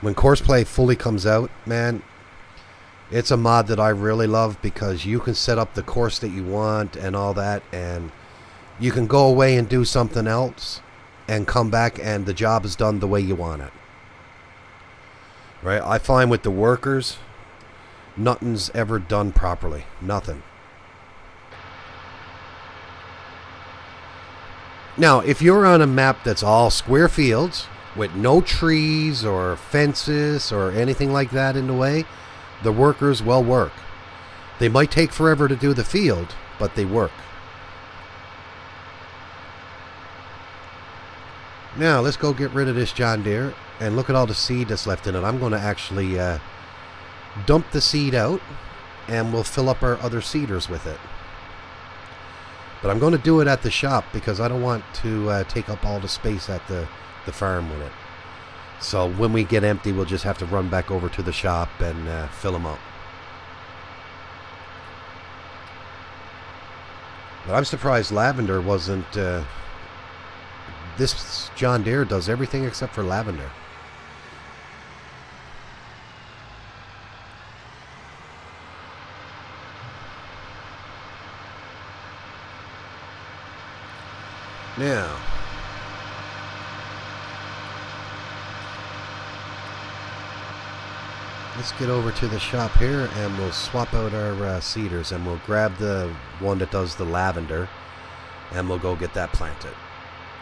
when courseplay fully comes out, man, it's a mod that I really love, because you can set up the course that you want and all that, and you can go away and do something else and come back and the job is done the way you want it. Right? I find with the workers, nothing's ever done properly. Nothing. Now, if you're on a map that's all square fields with no trees or fences or anything like that in the way, the workers will work. They might take forever to do the field, but they work. Now, let's go get rid of this John Deere. And look at all the seed that's left in it. I'm going to actually dump the seed out, and we'll fill up our other seeders with it. But I'm going to do it at the shop, because I don't want to take up all the space at the farm with it. So when we get empty, we'll just have to run back over to the shop and fill them up. But I'm surprised lavender wasn't... this John Deere does everything except for lavender. Now, let's get over to the shop here, and we'll swap out our seeders, and we'll grab the one that does the lavender, and we'll go get that planted.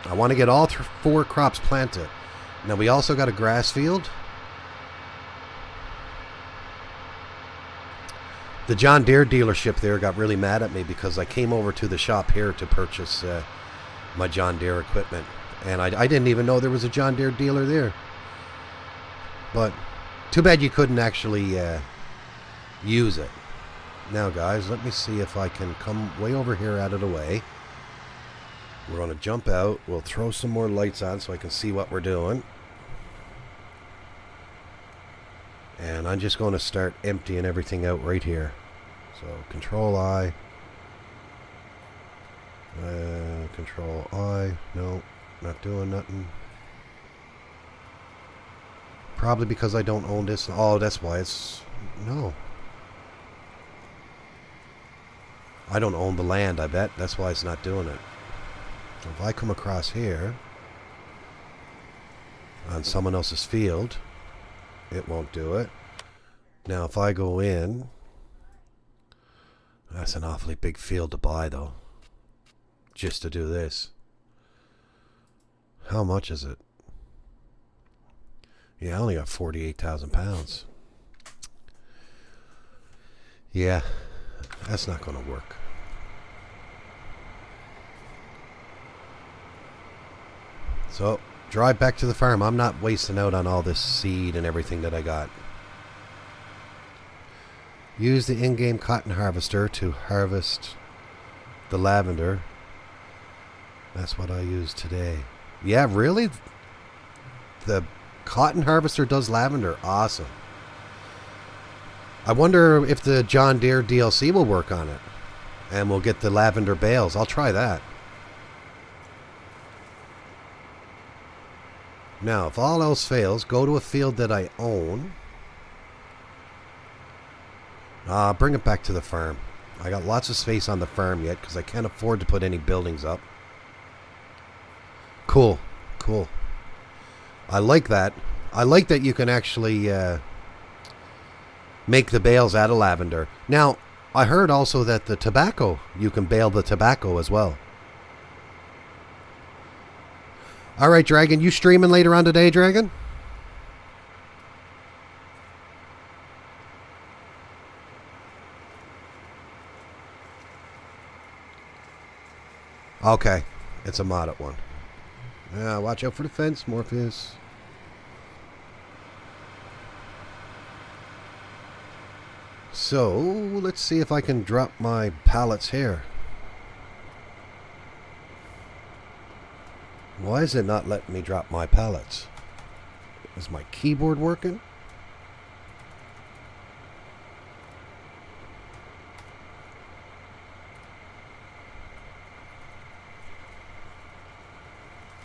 I want to get all 4 crops planted. Now, we also got a grass field. The John Deere dealership there got really mad at me because I came over to the shop here to purchase my John Deere equipment, and I didn't even know there was a John Deere dealer there. But too bad you couldn't actually use it. Now, guys, let me see if I can come way over here out of the way. We're going to jump out. We'll throw some more lights on so I can see what we're doing. And I'm just going to start emptying everything out right here. So, Control-I. Control-I. No, not doing nothing. Probably because I don't own this. Oh, that's why it's... No. I don't own the land, I bet. That's why it's not doing it. So if I come across here on someone else's field, it won't do it. Now if I go in, that's an awfully big field to buy though, just to do this. How much is it? Yeah, I only got 48,000 pounds. Yeah, that's not going to work. So, drive back to the farm. I'm not wasting out on all this seed and everything that I got. Use the in-game cotton harvester to harvest the lavender. That's what I used today. Yeah, really? The cotton harvester does lavender. Awesome. I wonder if the John Deere DLC will work on it. And we'll get the lavender bales. I'll try that. Now, if all else fails, go to a field that I own. Bring it back to the farm. I got lots of space on the farm yet because I can't afford to put any buildings up. Cool. Cool. I like that. I like that you can actually make the bales out of lavender. Now, I heard also that the tobacco, you can bale the tobacco as well. All right, Dragon, you streaming later on today, Dragon? Okay, it's a modded one. Yeah, watch out for the fence, Morpheus. So, let's see if I can drop my pallets here. Why is it not letting me drop my pallets? Is my keyboard working?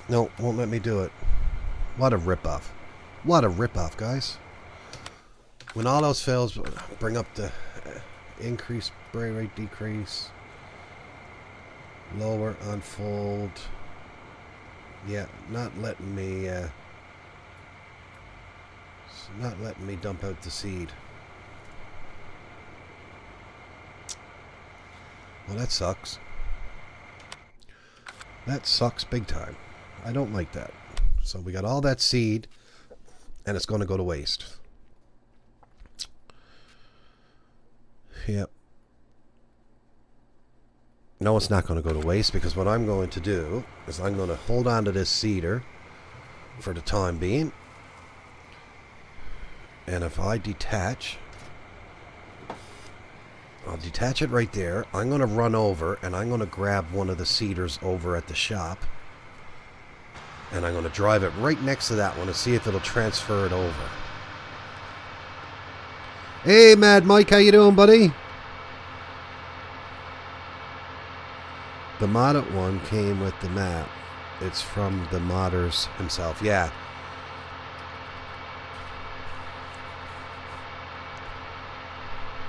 No, won't let me do it. What a ripoff. What a ripoff, guys. When all else fails, bring up the increase, spray rate, decrease, lower, unfold. Yeah, not letting me dump out the seed. Well, that sucks. That sucks big time. I don't like that. So we got all that seed, and it's going to go to waste. Yep. No, it's not going to go to waste, because what I'm going to do is I'm going to hold on to this cedar for the time being. And if I detach, I'll detach it right there. I'm going to run over and I'm going to grab one of the cedars over at the shop. And I'm going to drive it right next to that one to see if it'll transfer it over. Hey, Mad Mike, how you doing, buddy? The modded one came with the map. It's from the modders himself. Yeah.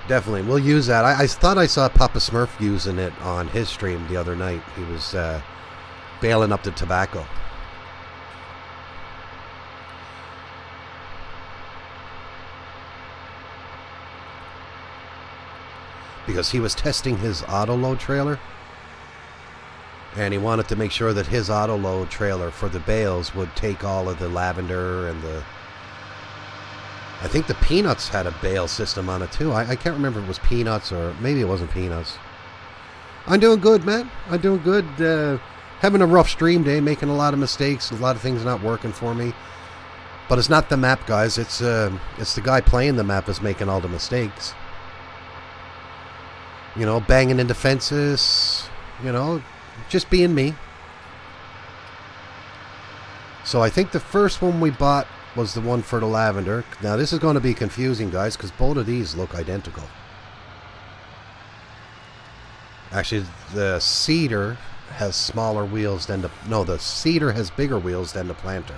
Definitely. We'll use that. I thought I saw Papa Smurf using it on his stream the other night. He was baling up the tobacco. Because he was testing his auto-load trailer. And he wanted to make sure that his auto-load trailer for the bales would take all of the lavender and the... I think the Peanuts had a bale system on it too. I can't remember if it was Peanuts or maybe it wasn't Peanuts. I'm doing good, man. I'm doing good. Having a rough stream day, making a lot of mistakes. A lot of things not working for me. But it's not the map, guys. It's the guy playing the map is making all the mistakes. You know, banging into fences. You know... just being me. So I think the first one we bought was the one for the lavender. Now this is going to be confusing, guys, because both of these look identical. Actually, the cedar has smaller wheels than the... no, the cedar has bigger wheels than the planter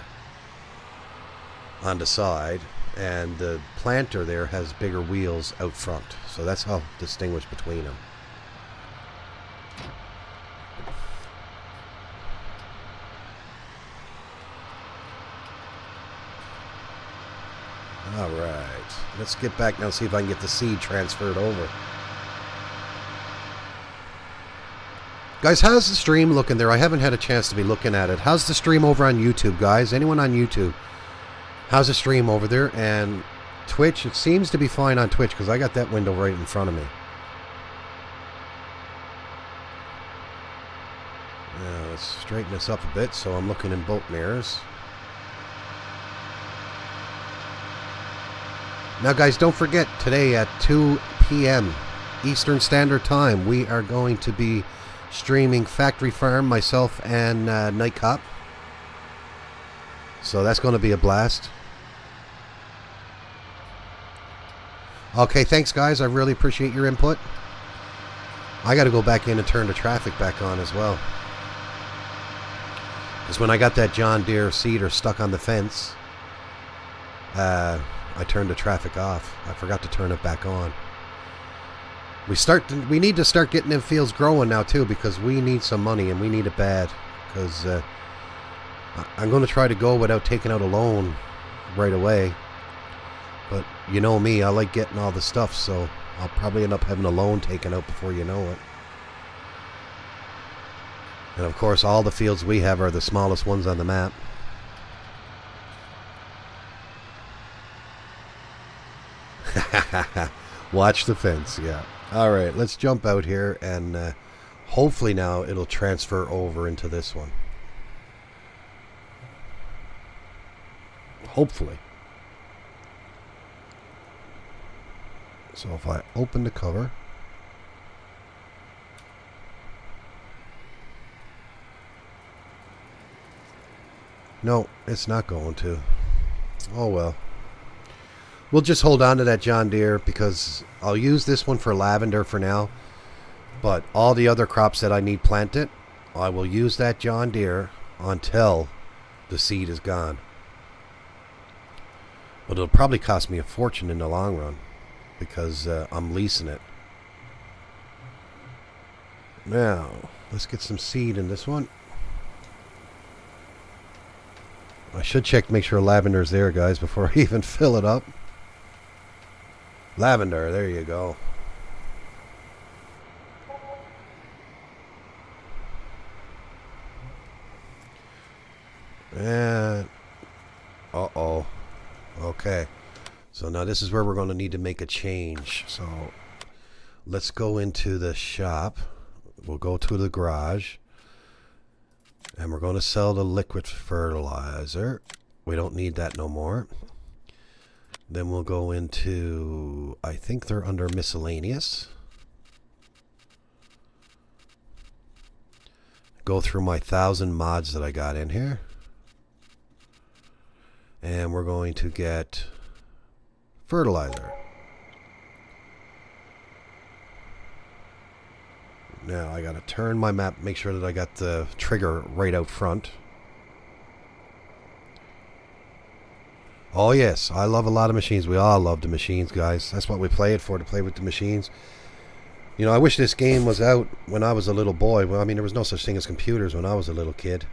on the side. And the planter there has bigger wheels out front. So that's how distinguish between them. Alright, let's get back now and see if I can get the seed transferred over. Guys, how's the stream looking there? I haven't had a chance to be looking at it. How's the stream over on YouTube, guys? Anyone on YouTube? How's the stream over there? And Twitch, it seems to be fine on Twitch because I got that window right in front of me. Now, let's straighten this up a bit so I'm looking in both mirrors. Now, guys, don't forget, today at 2 p.m. Eastern Standard Time, we are going to be streaming Factory Farm, myself and Night Cop. So that's going to be a blast. Okay, thanks, guys. I really appreciate your input. I got to go back in and turn the traffic back on as well. Because when I got that John Deere seeder stuck on the fence, I turned the traffic off. I forgot to turn it back on. We need to start getting them fields growing now too, because we need some money and we need it bad. Because I'm going to try to go without taking out a loan right away. But you know me, I like getting all the stuff, so I'll probably end up having a loan taken out before you know it. And of course, all the fields we have are the smallest ones on the map. Watch the fence, yeah. Alright, let's jump out here and hopefully now it'll transfer over into this one. Hopefully. So if I open the cover, no, it's not going to. Oh well. We'll just hold on to that John Deere because I'll use this one for lavender for now. But all the other crops that I need planted, I will use that John Deere until the seed is gone. But it'll probably cost me a fortune in the long run because I'm leasing it. Now, let's get some seed in this one. I should check to make sure lavender's there, guys, before I even fill it up. Lavender, there you go. And uh-oh. Okay. So now this is where we're going to need to make a change. So let's go into the shop. We'll go to the garage. And we're going to sell the liquid fertilizer. We don't need that no more. Then we'll go into, I think they're under miscellaneous. Go through my 1,000 mods that I got in here. And we're going to get fertilizer. Now I gotta turn my map, make sure that I got the trigger right out front. Oh yes, I love a lot of machines. We all love the machines, guys. That's what we play it for, to play with the machines. You know, I wish this game was out when I was a little boy. Well, I mean, there was no such thing as computers when I was a little kid.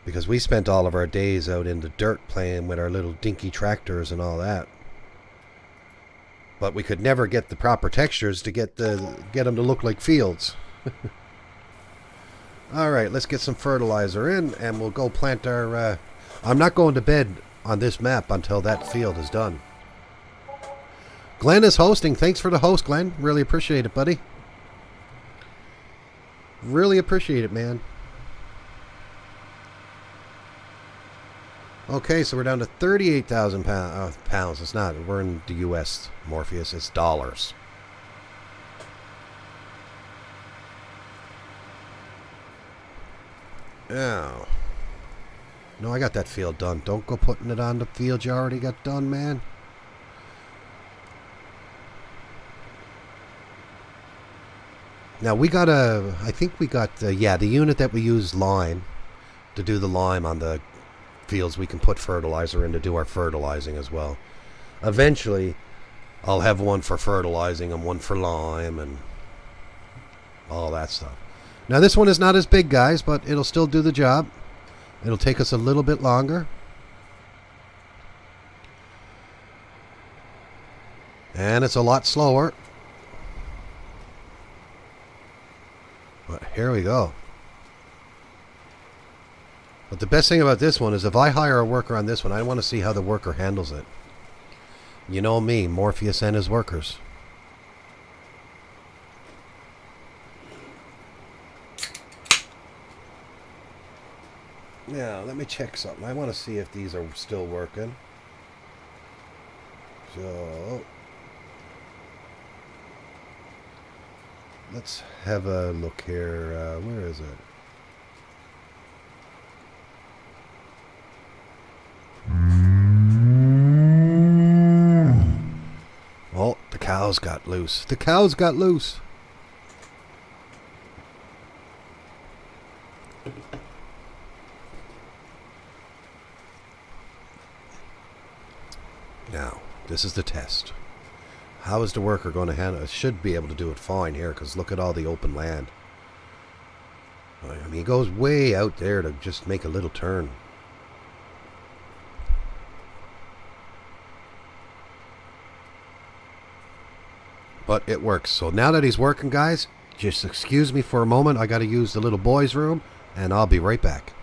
Because we spent all of our days out in the dirt playing with our little dinky tractors and all that. But we could never get the proper textures to get them to look like fields. Alright, let's get some fertilizer in and we'll go plant our... I'm not going to bed on this map until that field is done. Glenn is hosting. Thanks for the host, Glenn. Really appreciate it, buddy. Really appreciate it, man. Okay, so we're down to 38,000 pounds. It's not. We're in the U.S., Morpheus. It's dollars. Now. No, I got that field done. Don't go putting it on the field you already got done, man. Now, we got a... I think we got... yeah, the unit that we use lime to do the lime on the fields, we can put fertilizer in to do our fertilizing as well. Eventually, I'll have one for fertilizing and one for lime and all that stuff. Now, this one is not as big, guys, but it'll still do the job. It'll take us a little bit longer. And it's a lot slower. But here we go. But the best thing about this one is if I hire a worker on this one, I want to see how the worker handles it. You know me, Morpheus and his workers. Now, let me check something. I want to see if these are still working. So, let's have a look here. Where is it? Oh, the cows got loose. The cows got loose. Now, this is the test. How is the worker going to handle it? Should be able to do it fine here, because look at all the open land. I mean, he goes way out there to just make a little turn. But it works. So now that he's working, guys, just excuse me for a moment. I got to use the little boys' room, and I'll be right back.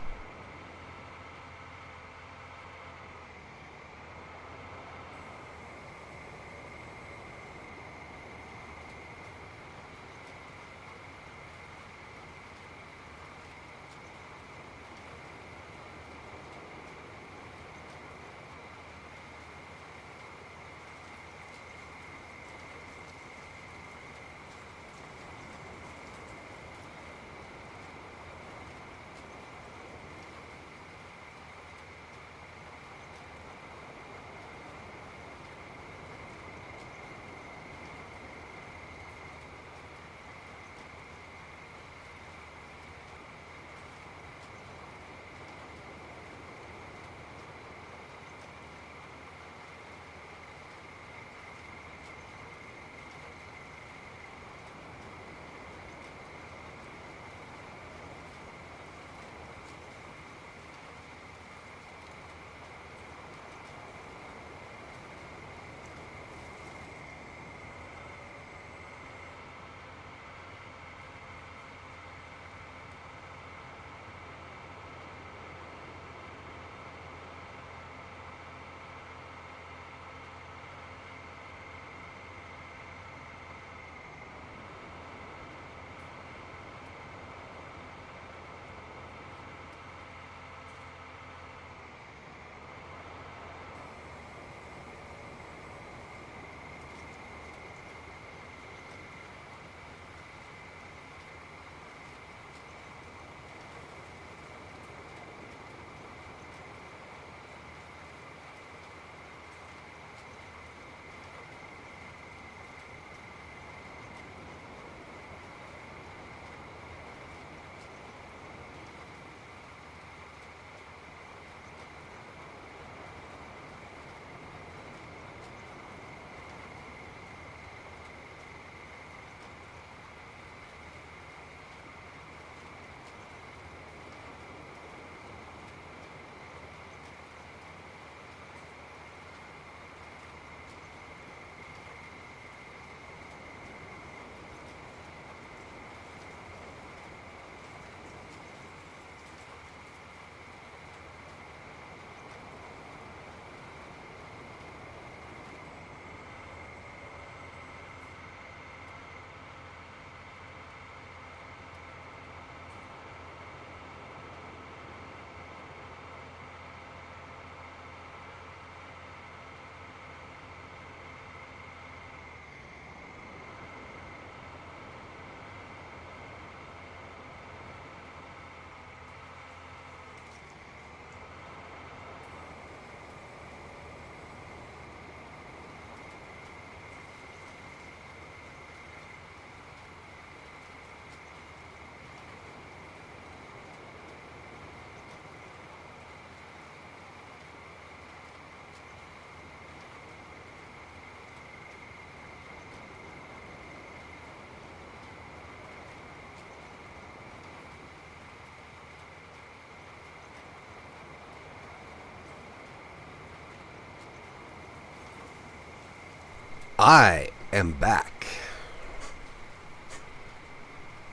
I am back.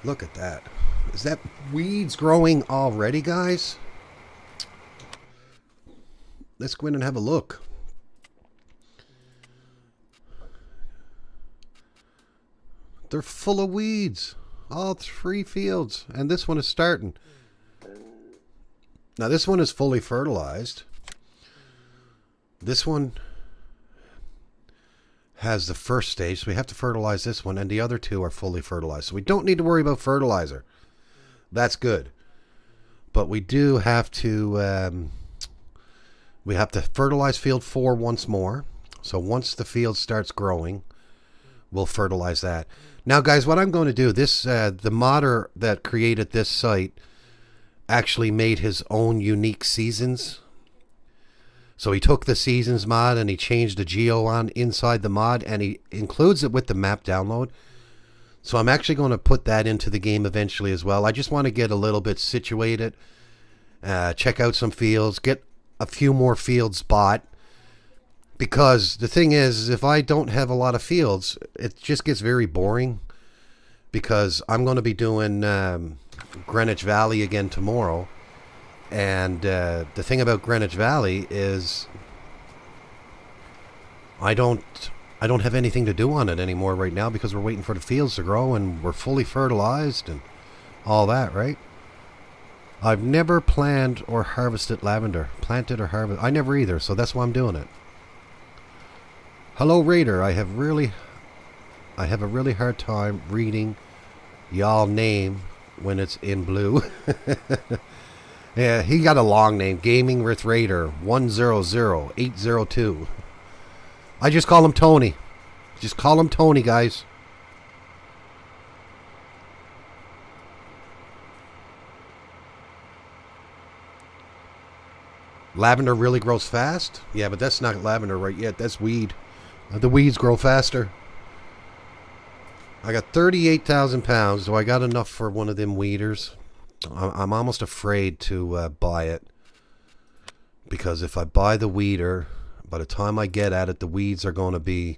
Look at that. Is that weeds growing already, guys? Let's go in and have a look. They're full of weeds. All 3 fields. And this one is starting. Now this one is fully fertilized. This one has the first stage, so we have to fertilize this one, and the other 2 are fully fertilized. So we don't need to worry about fertilizer. That's good. But we do have to fertilize field 4 once more. So once the field starts growing, we'll fertilize that. Now, guys, what I'm going to do, this the modder that created this site actually made his own unique seasons. So he took the Seasons mod and he changed the geo on inside the mod, and he includes it with the map download. So I'm actually going to put that into the game eventually as well. I just want to get a little bit situated, check out some fields, get a few more fields bought. Because the thing is, if I don't have a lot of fields, it just gets very boring. Because I'm going to be doing Greenwich Valley again tomorrow. And the thing about Greenwich Valley is I don't have anything to do on it anymore right now because we're waiting for the fields to grow and we're fully fertilized and all that, right? I've never planted or harvested lavender. Planted or harvested. I never either, so that's why I'm doing it. Hello, Raider. I have a really hard time reading y'all name when it's in blue. Yeah, he got a long name. Gaming with Raider 100802. I just call him Tony. Just call him Tony, guys. Lavender really grows fast? Yeah, but that's not lavender right yet. That's weed. The weeds grow faster. I got 38,000 pounds. Do I got enough for one of them weeders? I'm almost afraid to buy it. Because if I buy the weeder, by the time I get at it, the weeds are going to be...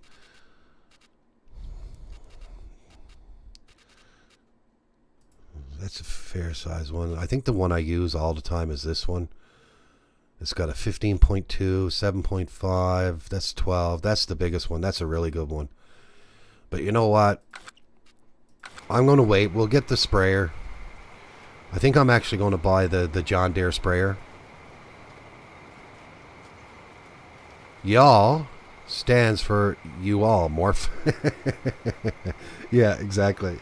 That's a fair size one. I think the one I use all the time is this one. It's got a 15.2, 7.5, that's 12. That's the biggest one. That's a really good one. But you know what? I'm going to wait. We'll get the sprayer. I think I'm actually going to buy the John Deere sprayer. Y'all stands for you all, Morph. Yeah, exactly.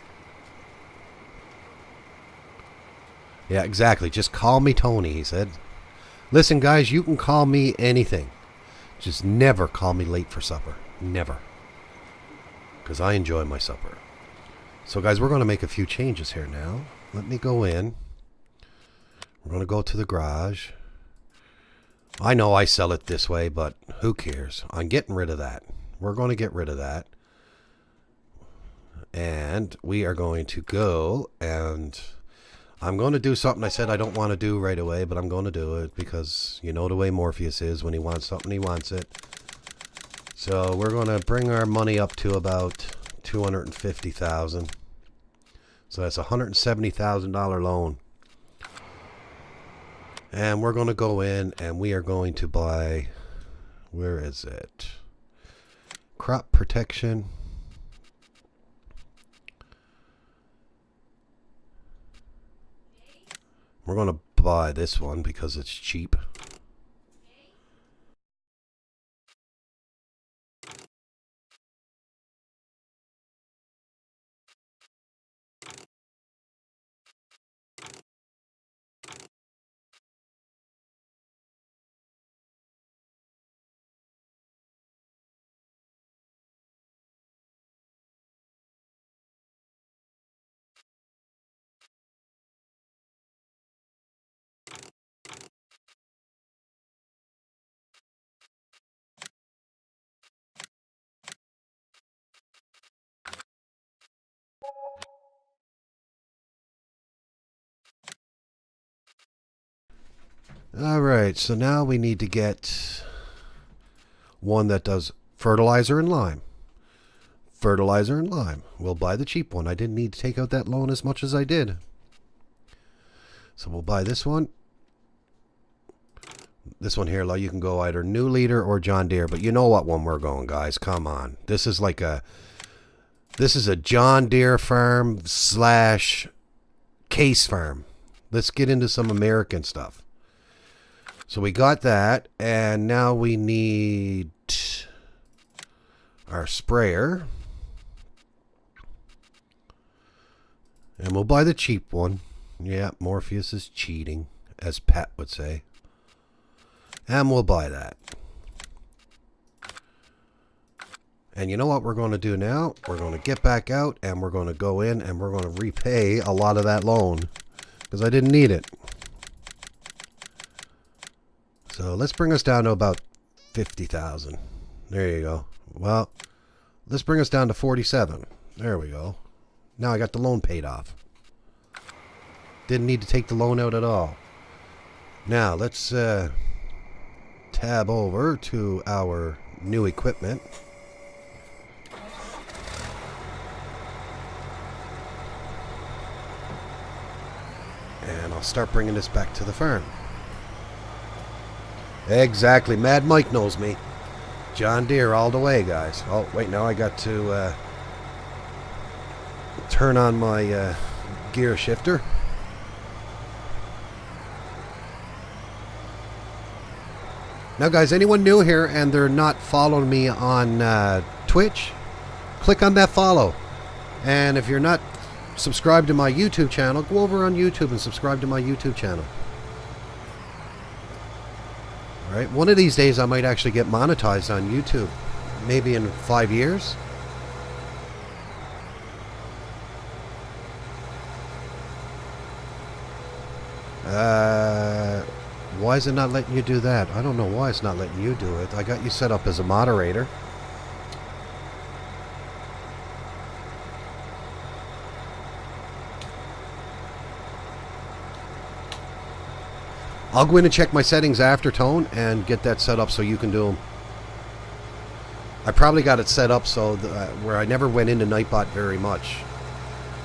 Yeah, exactly. Just call me Tony, he said. Listen, guys, you can call me anything. Just never call me late for supper. Never. Because I enjoy my supper. So, guys, we're going to make a few changes here now. Let me go in. We're going to go to the garage. I know I sell it this way, but who cares? I'm getting rid of that. We're going to get rid of that. And we are going to go and... I'm going to do something I said I don't want to do right away, but I'm going to do it because you know the way Morpheus is. When he wants something, he wants it. So we're going to bring our money up to about $250,000. So that's a $170,000 loan. And we're going to go in and we are going to buy, where is it? Crop protection. We're going to buy this one because it's cheap. Alright, so now we need to get one that does fertilizer and lime. Fertilizer and lime. We'll buy the cheap one. I didn't need to take out that loan as much as I did. So we'll buy this one. This one here, you can go either New Leader or John Deere, but you know what one we're going, guys. Come on. This is like a... This is a John Deere farm slash case farm. Let's get into some American stuff. So we got that, and now we need our sprayer. And we'll buy the cheap one. Yeah, Morpheus is cheating, as Pat would say. And we'll buy that. And you know what we're going to do now? We're going to get back out, and we're going to go in, and we're going to repay a lot of that loan. Because I didn't need it. So let's bring us down to about 50,000. There you go. Well, let's bring us down to 47. There we go. Now I got the loan paid off. Didn't need to take the loan out at all. Now let's tab over to our new equipment. And I'll start bringing this back to the farm. Exactly. Mad Mike knows me. John Deere all the way, guys. Oh, wait, now I got to turn on my gear shifter. Now, guys, anyone new here and they're not following me on Twitch, click on that follow. And if you're not subscribed to my YouTube channel, go over on YouTube and subscribe to my YouTube channel. All right, one of these days I might actually get monetized on YouTube. Maybe in 5 years. Why is it not letting you do that? I don't know why it's not letting you do it. I got you set up as a moderator. I'll go in and check my settings after, Tone, and get that set up so you can do them. I probably got it set up so where I never went into Nightbot very much.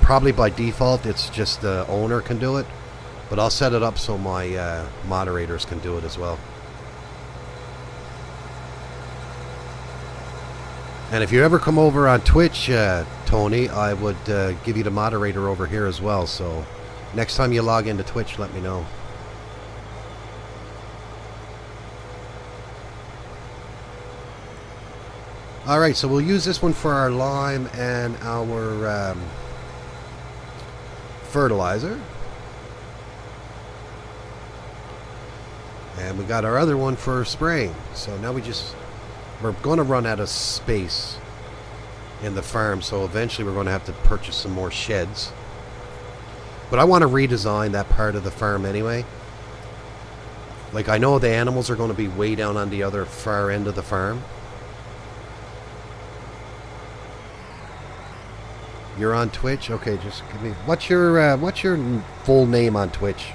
Probably by default it's just the owner can do it. But I'll set it up so my moderators can do it as well. And if you ever come over on Twitch, Tony, I would give you the moderator over here as well. So next time you log into Twitch, let me know. Alright, so we'll use this one for our lime and our fertilizer. And we got our other one for spraying. So now we're going to run out of space in the farm. So eventually we're going to have to purchase some more sheds. But I want to redesign that part of the farm anyway. Like, I know the animals are going to be way down on the other far end of the farm. You're on Twitch? Okay, just give me... What's your full name on Twitch?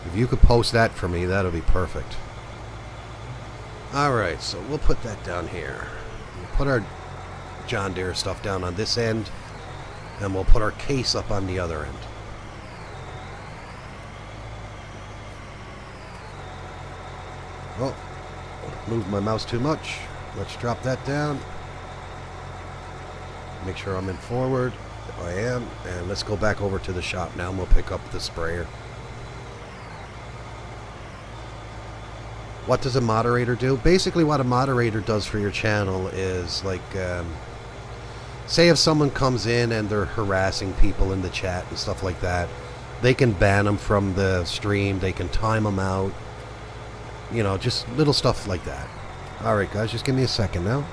If you could post that for me, that'll be perfect. Alright, so we'll put that down here. We'll put our John Deere stuff down on this end, and we'll put our case up on the other end. Oh, moved my mouse too much. Let's drop that down. Make sure I'm in forward. I am. And let's go back over to the shop now and we'll pick up the sprayer. What does a moderator do? Basically what a moderator does for your channel is like, say if someone comes in and they're harassing people in the chat and stuff like that, they can ban them from the stream, they can time them out, you know, just little stuff like that. Alright guys, just give me a second now.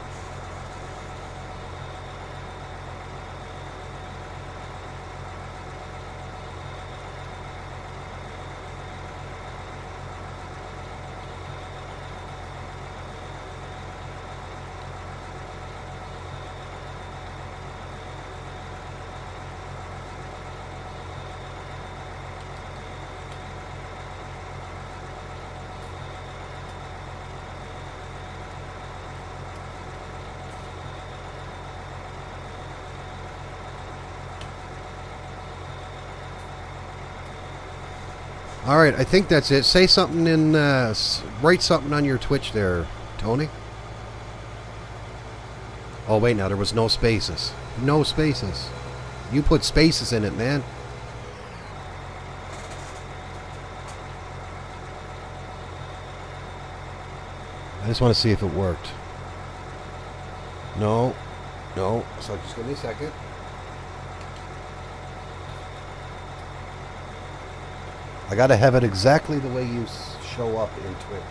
Alright, I think that's it. Say something in, write something on your Twitch there, Tony. Oh wait, now there was no spaces. No spaces. You put spaces in it, man. I just want to see if it worked. No. No. So just give me a second. I gotta have it exactly the way you show up in Twitch.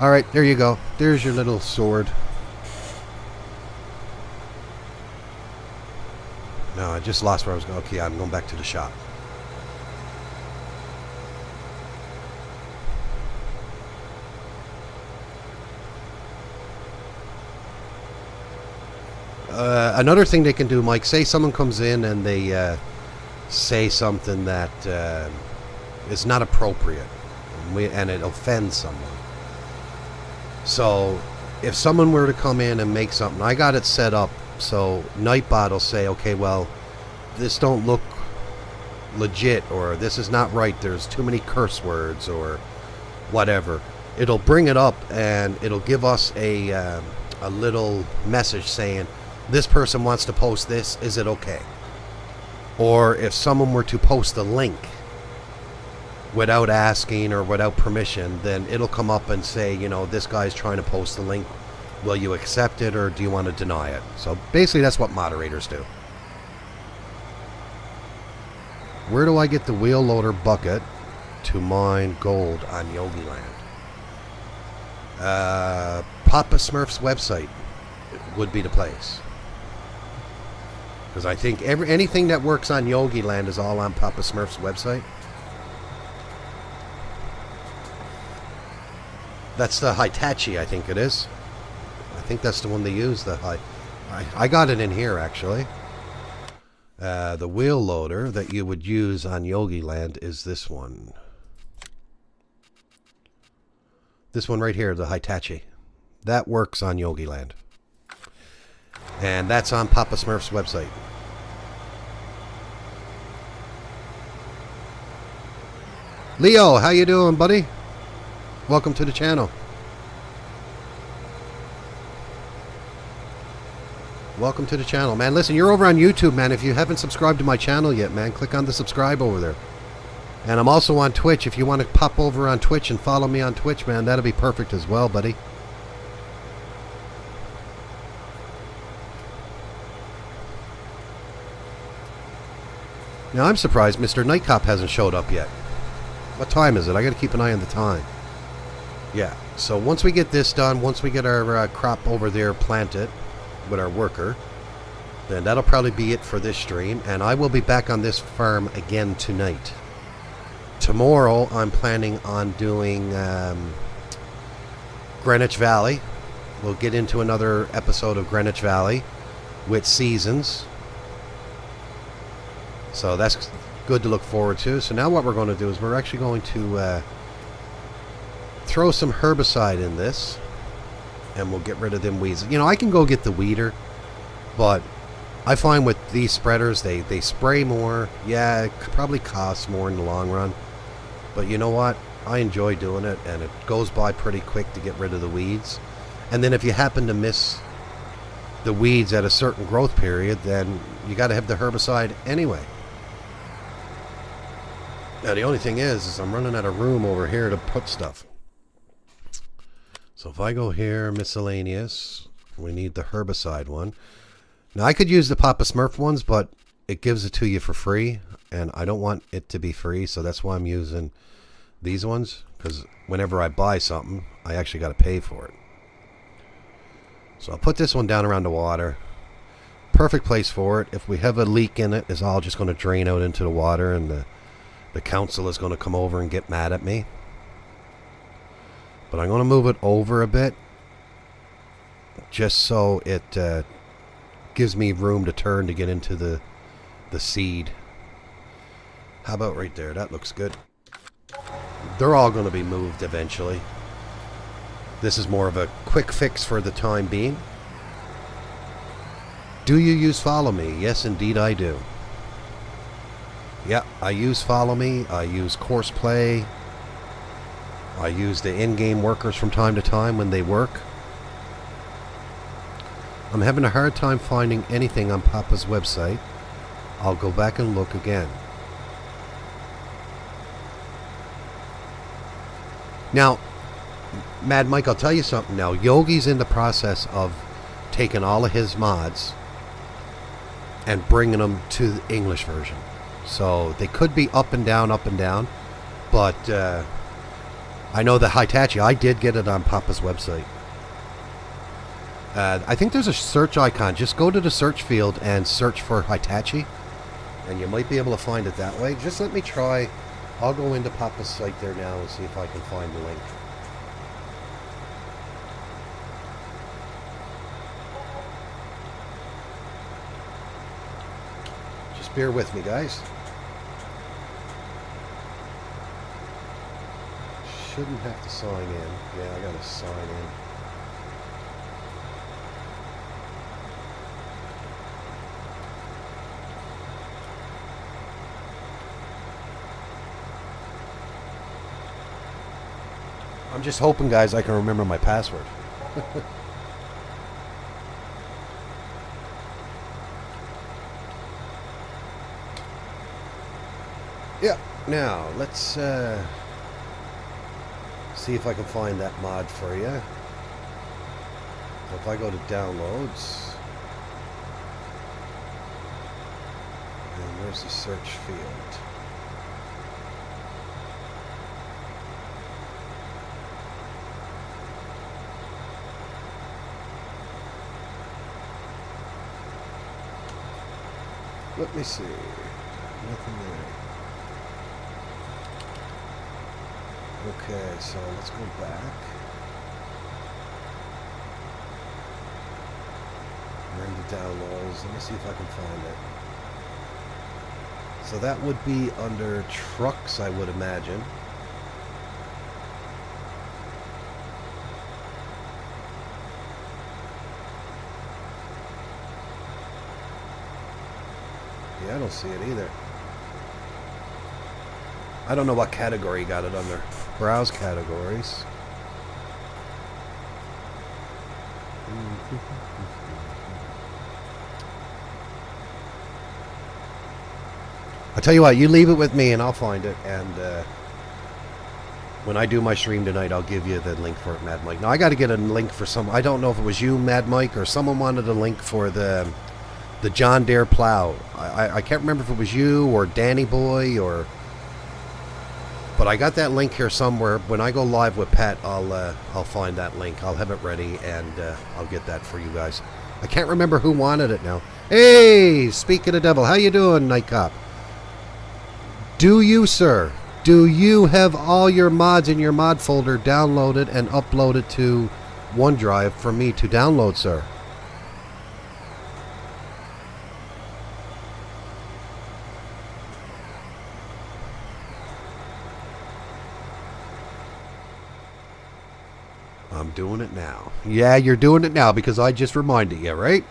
Alright, there you go. There's your little sword. No, I just lost where I was going. Okay, I'm going back to the shop. Another thing they can do, Mike, say someone comes in and they say something that is not appropriate and it offends someone. So if someone were to come in and make something, I got it set up so Nightbot will say, okay, well, this don't look legit, or this is not right, there's too many curse words or whatever. It'll bring it up and it'll give us a little message saying, this person wants to post this, is it okay? Or if someone were to post a link without asking or without permission, then it'll come up and say, you know, this guy's trying to post the link. Will you accept it or do you want to deny it? So basically that's what moderators do. Where do I get the wheel loader bucket to mine gold on Yogi Land? Papa Smurf's website would be the place. Because I think anything that works on Yogi Land is all on Papa Smurf's website. That's the Hitachi, I think it is. I think that's the one they use. I got it in here, actually. The wheel loader that you would use on Yogi Land is this one. This one right here, the Hitachi. That works on Yogi Land. And that's on Papa Smurf's website. Leo, how you doing, buddy? Welcome to the channel. Welcome to the channel, man. Listen, you're over on YouTube, man. If you haven't subscribed to my channel yet, man, click on the subscribe over there. And I'm also on Twitch. If you want to pop over on Twitch and follow me on Twitch, man, that'll be perfect as well, buddy. Now, I'm surprised Mr. Nightcop hasn't showed up yet. What time is it? I got to keep an eye on the time. Yeah, so once we get this done, once we get our crop over there planted with our worker, then that'll probably be it for this stream. And I will be back on this farm again tonight. Tomorrow, I'm planning on doing Greenwich Valley. We'll get into another episode of Greenwich Valley with Seasons. So that's good to look forward to. So now what we're going to do is we're actually going to throw some herbicide in this. And we'll get rid of them weeds. You know, I can go get the weeder. But I find with these spreaders, they spray more. Yeah, it probably costs more in the long run. But you know what? I enjoy doing it. And it goes by pretty quick to get rid of the weeds. And then if you happen to miss the weeds at a certain growth period, then you got to have the herbicide anyway. Now the only thing is I'm running out of room over here to put stuff. So if I go here, miscellaneous, we need the herbicide one. Now I could use the Papa Smurf ones, but it gives it to you for free, and I don't want it to be free, so that's why I'm using these ones, because whenever I buy something, I actually got to pay for it. So I'll put this one down around the water. Perfect place for it. If we have a leak in it, it's all just going to drain out into the water, and the council is going to come over and get mad at me. But I'm going to move it over a bit, just so it gives me room to turn to get into the seed. How about right there? That looks good. They're all going to be moved eventually. This is more of a quick fix for the time being. Do you use Follow Me? Yes, indeed I do. Yeah, I use Follow Me. I use Course Play. I use the in-game workers from time to time when they work. I'm having a hard time finding anything on Papa's website. I'll go back and look again. Now, Mad Mike, I'll tell you something now. Yogi's in the process of taking all of his mods and bringing them to the English version. So they could be up and down, but I know the Hitachi, I did get it on Papa's website. I think there's a search icon. Just go to the search field and search for Hitachi, and you might be able to find it that way. Just let me try. I'll go into Papa's site there now and see if I can find the link. Just bear with me, guys. Shouldn't have to sign in. Yeah, I gotta sign in. I'm just hoping, guys, I can remember my password. Yeah, now let's see if I can find that mod for you. So if I go to downloads, and where's the search field? Let me see. Nothing there. Okay, so let's go back. We're into downloads. Let me see if I can find it. So that would be under trucks, I would imagine. Yeah, I don't see it either. I don't know what category you got it under. Browse categories. I tell you what, you leave it with me and I'll find it. And when I do my stream tonight, I'll give you the link for it, Mad Mike. Now, I got to get a link for some. I don't know if it was you, Mad Mike, or someone wanted a link for the John Deere plow. I can't remember if it was you or Danny Boy or... But I got that link here somewhere. When I go live with Pat, I'll find that link. I'll have it ready, and I'll get that for you guys. I can't remember who wanted it now. Hey, speaking of devil, how you doing, Night Cop? Do you, sir? Do you have all your mods in your mod folder downloaded and uploaded to OneDrive for me to download, sir? I'm doing it now. Yeah, you're doing it now because I just reminded you, right?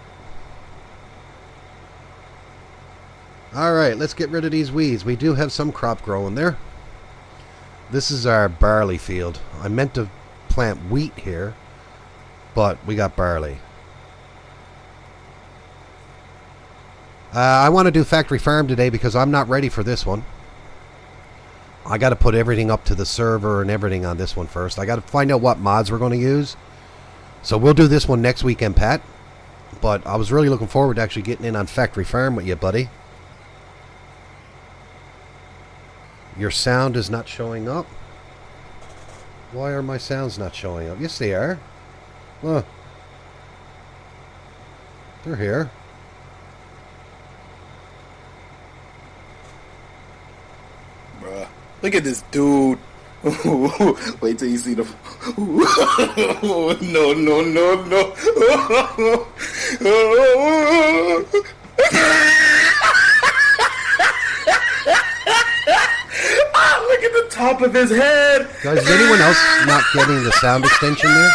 Alright, let's get rid of these weeds. We do have some crop growing there. This is our barley field. I meant to plant wheat here, but we got barley. I want to do factory farm today because I'm not ready for this one. I got to put everything up to the server and everything on this one first. I got to find out what mods we're going to use. So we'll do this one next weekend, Pat. But I was really looking forward to actually getting in on factory farm with you, buddy. Your sound is not showing up. Why are my sounds not showing up? Yes, they are. Huh. They're here. Bruh. Look at this dude. Wait till you see the... No, no, no, no. Look at the top of his head. Guys, is anyone else not getting the sound extension there?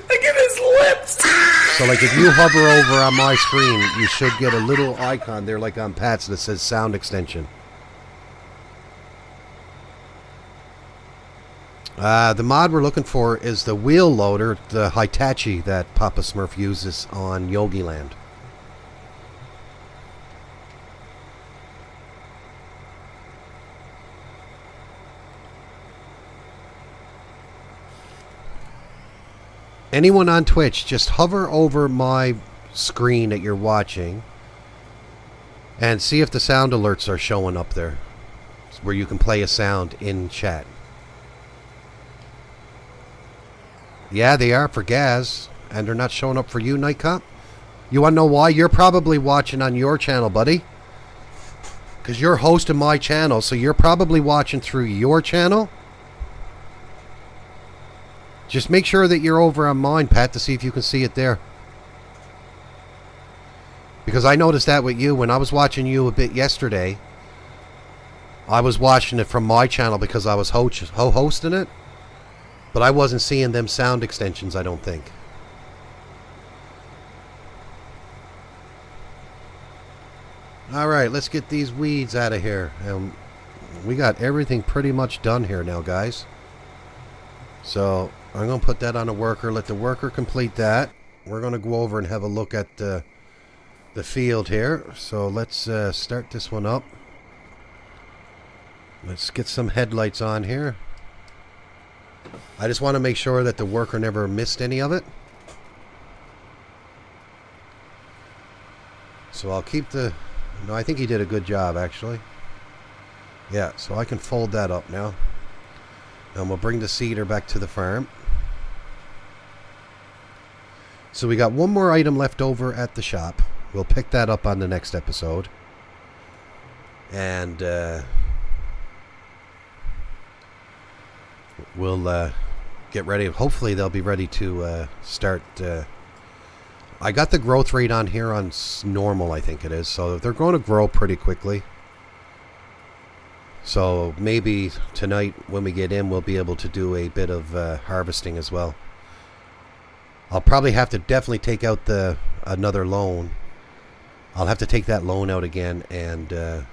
Look at his lips. So, like, if you hover over on my screen, you should get a little icon there, like on Pat's, that says sound extension. The mod we're looking for is the wheel loader, the Hitachi that Papa Smurf uses on Yogi Land. Anyone on Twitch, just hover over my screen that you're watching and see if the sound alerts are showing up there, where you can play a sound in chat. Yeah, they are for Gaz, and they're not showing up for you, Nightcop. You want to know why? You're probably watching on your channel, buddy. Because you're hosting my channel, so you're probably watching through your channel. Just make sure that you're over on mine, Pat, to see if you can see it there. Because I noticed that with you when I was watching you a bit yesterday. I was watching it from my channel because I was hosting it. But I wasn't seeing them sound extensions, I don't think. Alright, let's get these weeds out of here. We got everything pretty much done here now, guys. So, I'm going to put that on a worker. Let the worker complete that. We're going to go over and have a look at the field here. So, let's start this one up. Let's get some headlights on here. I just want to make sure that the worker never missed any of it. So I'll keep the... No, I think he did a good job, actually. Yeah, so I can fold that up now. And we'll bring the seeder back to the farm. So we got one more item left over at the shop. We'll pick that up on the next episode. And we'll get ready. Hopefully they'll be ready to start. I got the growth rate on here on normal, I think it is. So they're going to grow pretty quickly. So maybe tonight when we get in, we'll be able to do a bit of harvesting as well. I'll probably have to definitely take out another loan. I'll have to take that loan out again, and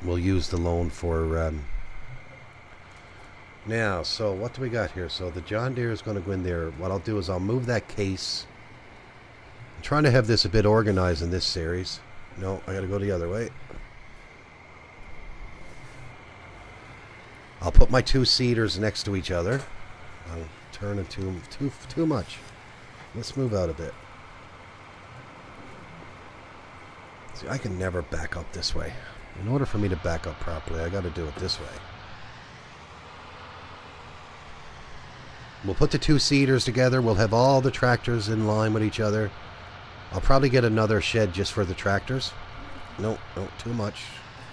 we'll use the loan for... Now, so what do we got here? So the John Deere is going to go in there. What I'll do is I'll move that case. I'm trying to have this a bit organized in this series. No, I got to go the other way. I'll put my two seeders next to each other. I'll turn it too much. Let's move out a bit. See, I can never back up this way. In order for me to back up properly, I got to do it this way. We'll put the two seeders together. We'll have all the tractors in line with each other. I'll probably get another shed just for the tractors. No, too much.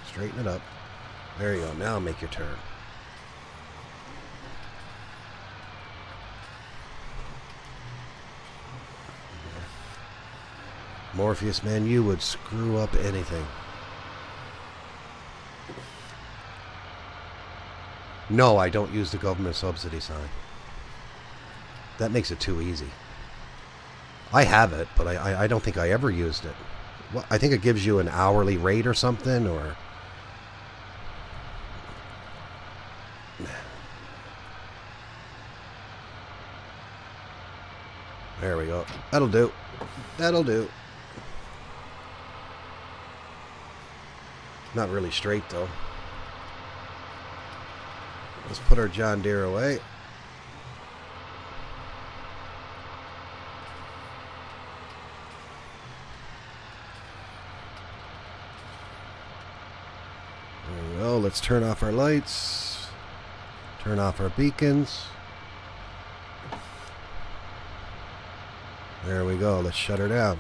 Straighten it up. There you go. Now make your turn. Morpheus, man, you would screw up anything. No, I don't use the government subsidy sign. That makes it too easy. I have it, but I don't think I ever used it. Well, I think it gives you an hourly rate or something, or... There we go. That'll do. That'll do. Not really straight, though. Let's put our John Deere away. There we go. Let's turn off our lights. Turn off our beacons. There we go. Let's shut her down.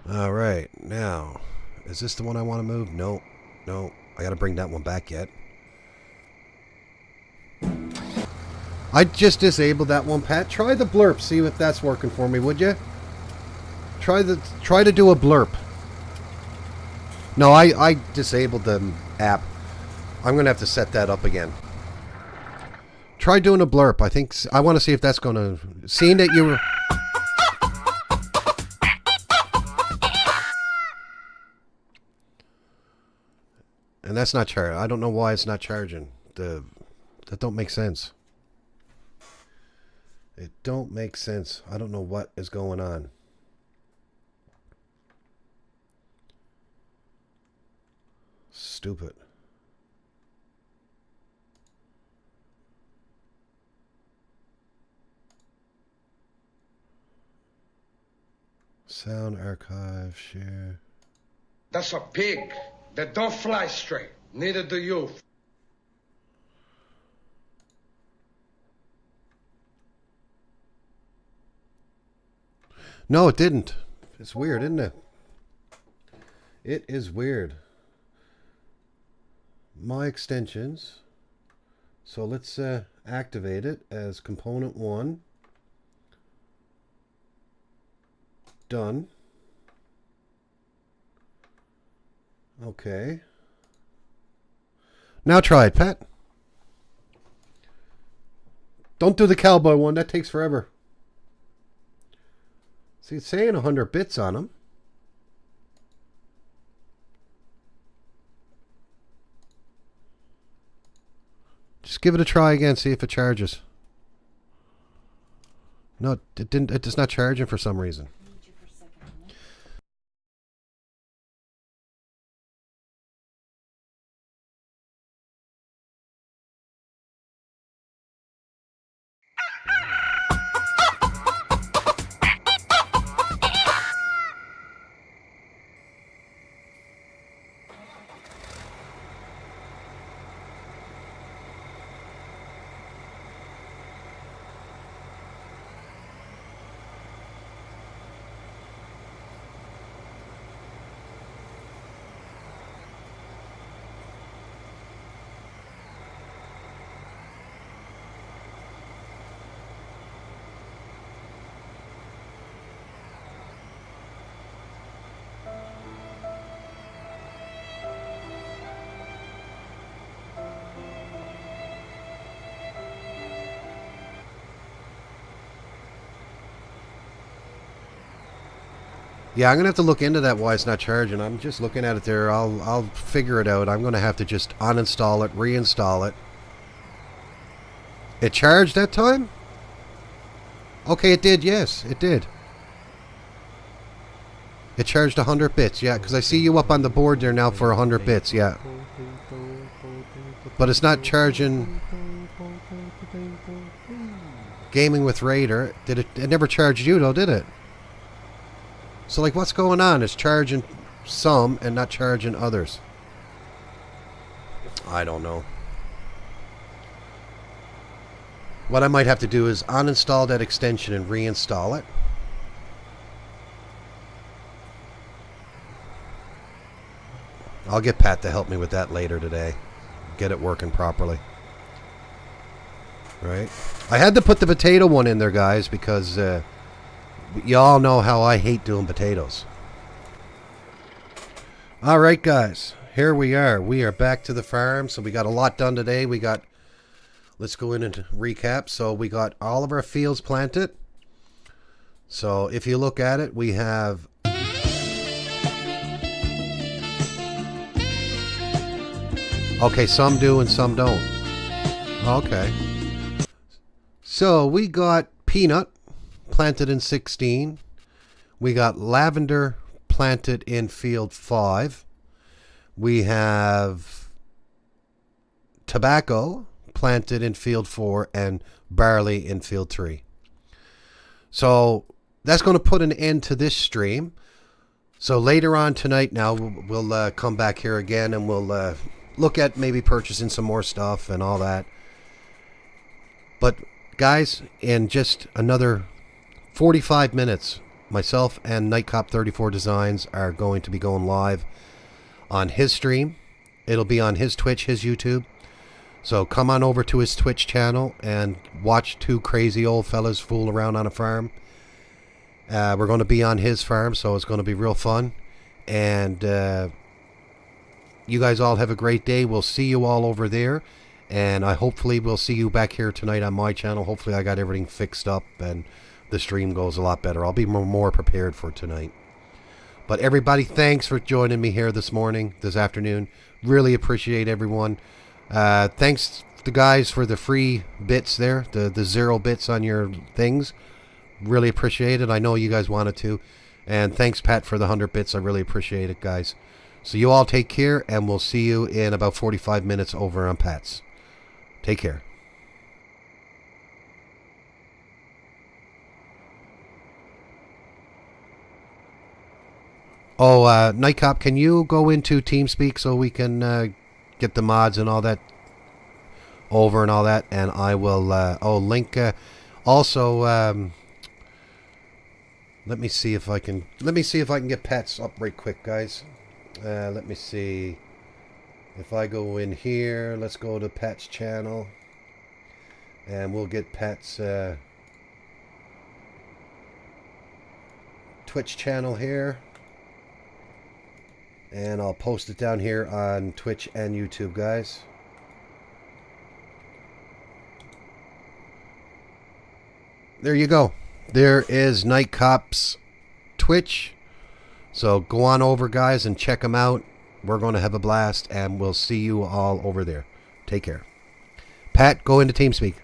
Alright. Now, is this the one I want to move? No. No. I got to bring that one back yet. I just disabled that one, Pat. Try the blurp. See if that's working for me, would you? Try to do a blurp. No, I disabled the app. I'm going to have to set that up again. Try doing a blurp. I want to see if that's going to... Seeing that you were... And that's not charging. I don't know why it's not charging. That don't make sense. It don't make sense. I don't know what is going on. Stupid. Sound archive, share. That's a pig that don't fly straight. Neither do you. No, it didn't. It's weird, isn't it? It is weird. My extensions. So let's activate it as component 1. Done. Okay. Now try it, Pat. Don't do the cowboy one. That takes forever. See, it's saying 100 bits on them. Just give it a try again. See if it charges. No, it didn't. It's not charging for some reason. Yeah, I'm gonna have to look into that. Why it's not charging? I'm just looking at it there. I'll figure it out. I'm gonna have to just uninstall it, reinstall it. It charged that time? Okay, it did. Yes, it did. It charged 100 bits. Yeah, because I see you up on the board there now for 100 bits. Yeah, but it's not charging. Gaming with Raider. Did it? It never charged you though, did it? So, like, what's going on? It's charging some and not charging others. I don't know. What I might have to do is uninstall that extension and reinstall it. I'll get Pat to help me with that later today. Get it working properly. Right? I had to put the potato one in there, guys, because... you all know how I hate doing potatoes. Alright guys, here we are. We are back to the farm. So we got a lot done today. We got, let's go in and recap. So we got all of our fields planted. So if you look at it, we have okay, some do and some don't. Okay. So we got peanut planted in 16. We got lavender planted in field 5. We have tobacco planted in field 4 and barley in field 3. So that's going to put an end to this stream. So later on tonight now we'll come back here again and we'll look at maybe purchasing some more stuff and all that. But guys, in just another 45 minutes, myself and Nightcop 34 Designs are going to be going live on his stream. It'll be on his Twitch, his YouTube. So come on over to his Twitch channel and watch two crazy old fellas fool around on a farm. We're going to be on his farm, so it's going to be real fun. And you guys all have a great day. We'll see you all over there. And hopefully we'll see you back here tonight on my channel. Hopefully I got everything fixed up and the stream goes a lot better. I'll be more prepared for tonight. But everybody, thanks for joining me here this morning, this afternoon. Really appreciate everyone. Thanks to guys for the free bits there, the 0 bits on your things. Really appreciate it. I know you guys wanted to. And thanks, Pat, for the 100 bits. I really appreciate it, guys. So you all take care, and we'll see you in about 45 minutes over on Pat's. Take care. Oh, Nightcop, can you go into TeamSpeak so we can get the mods and all that over and all that? And I will, link, also, Let me see if I can get pets up right quick, guys. Let me see. If I go in here, let's go to Pets channel. And we'll get Pets Twitch channel here. And I'll post it down here on Twitch and YouTube, guys. There you go. There is Night Cop's Twitch. So go on over, guys, and check them out. We're going to have a blast, and we'll see you all over there. Take care. Pat, go into TeamSpeak.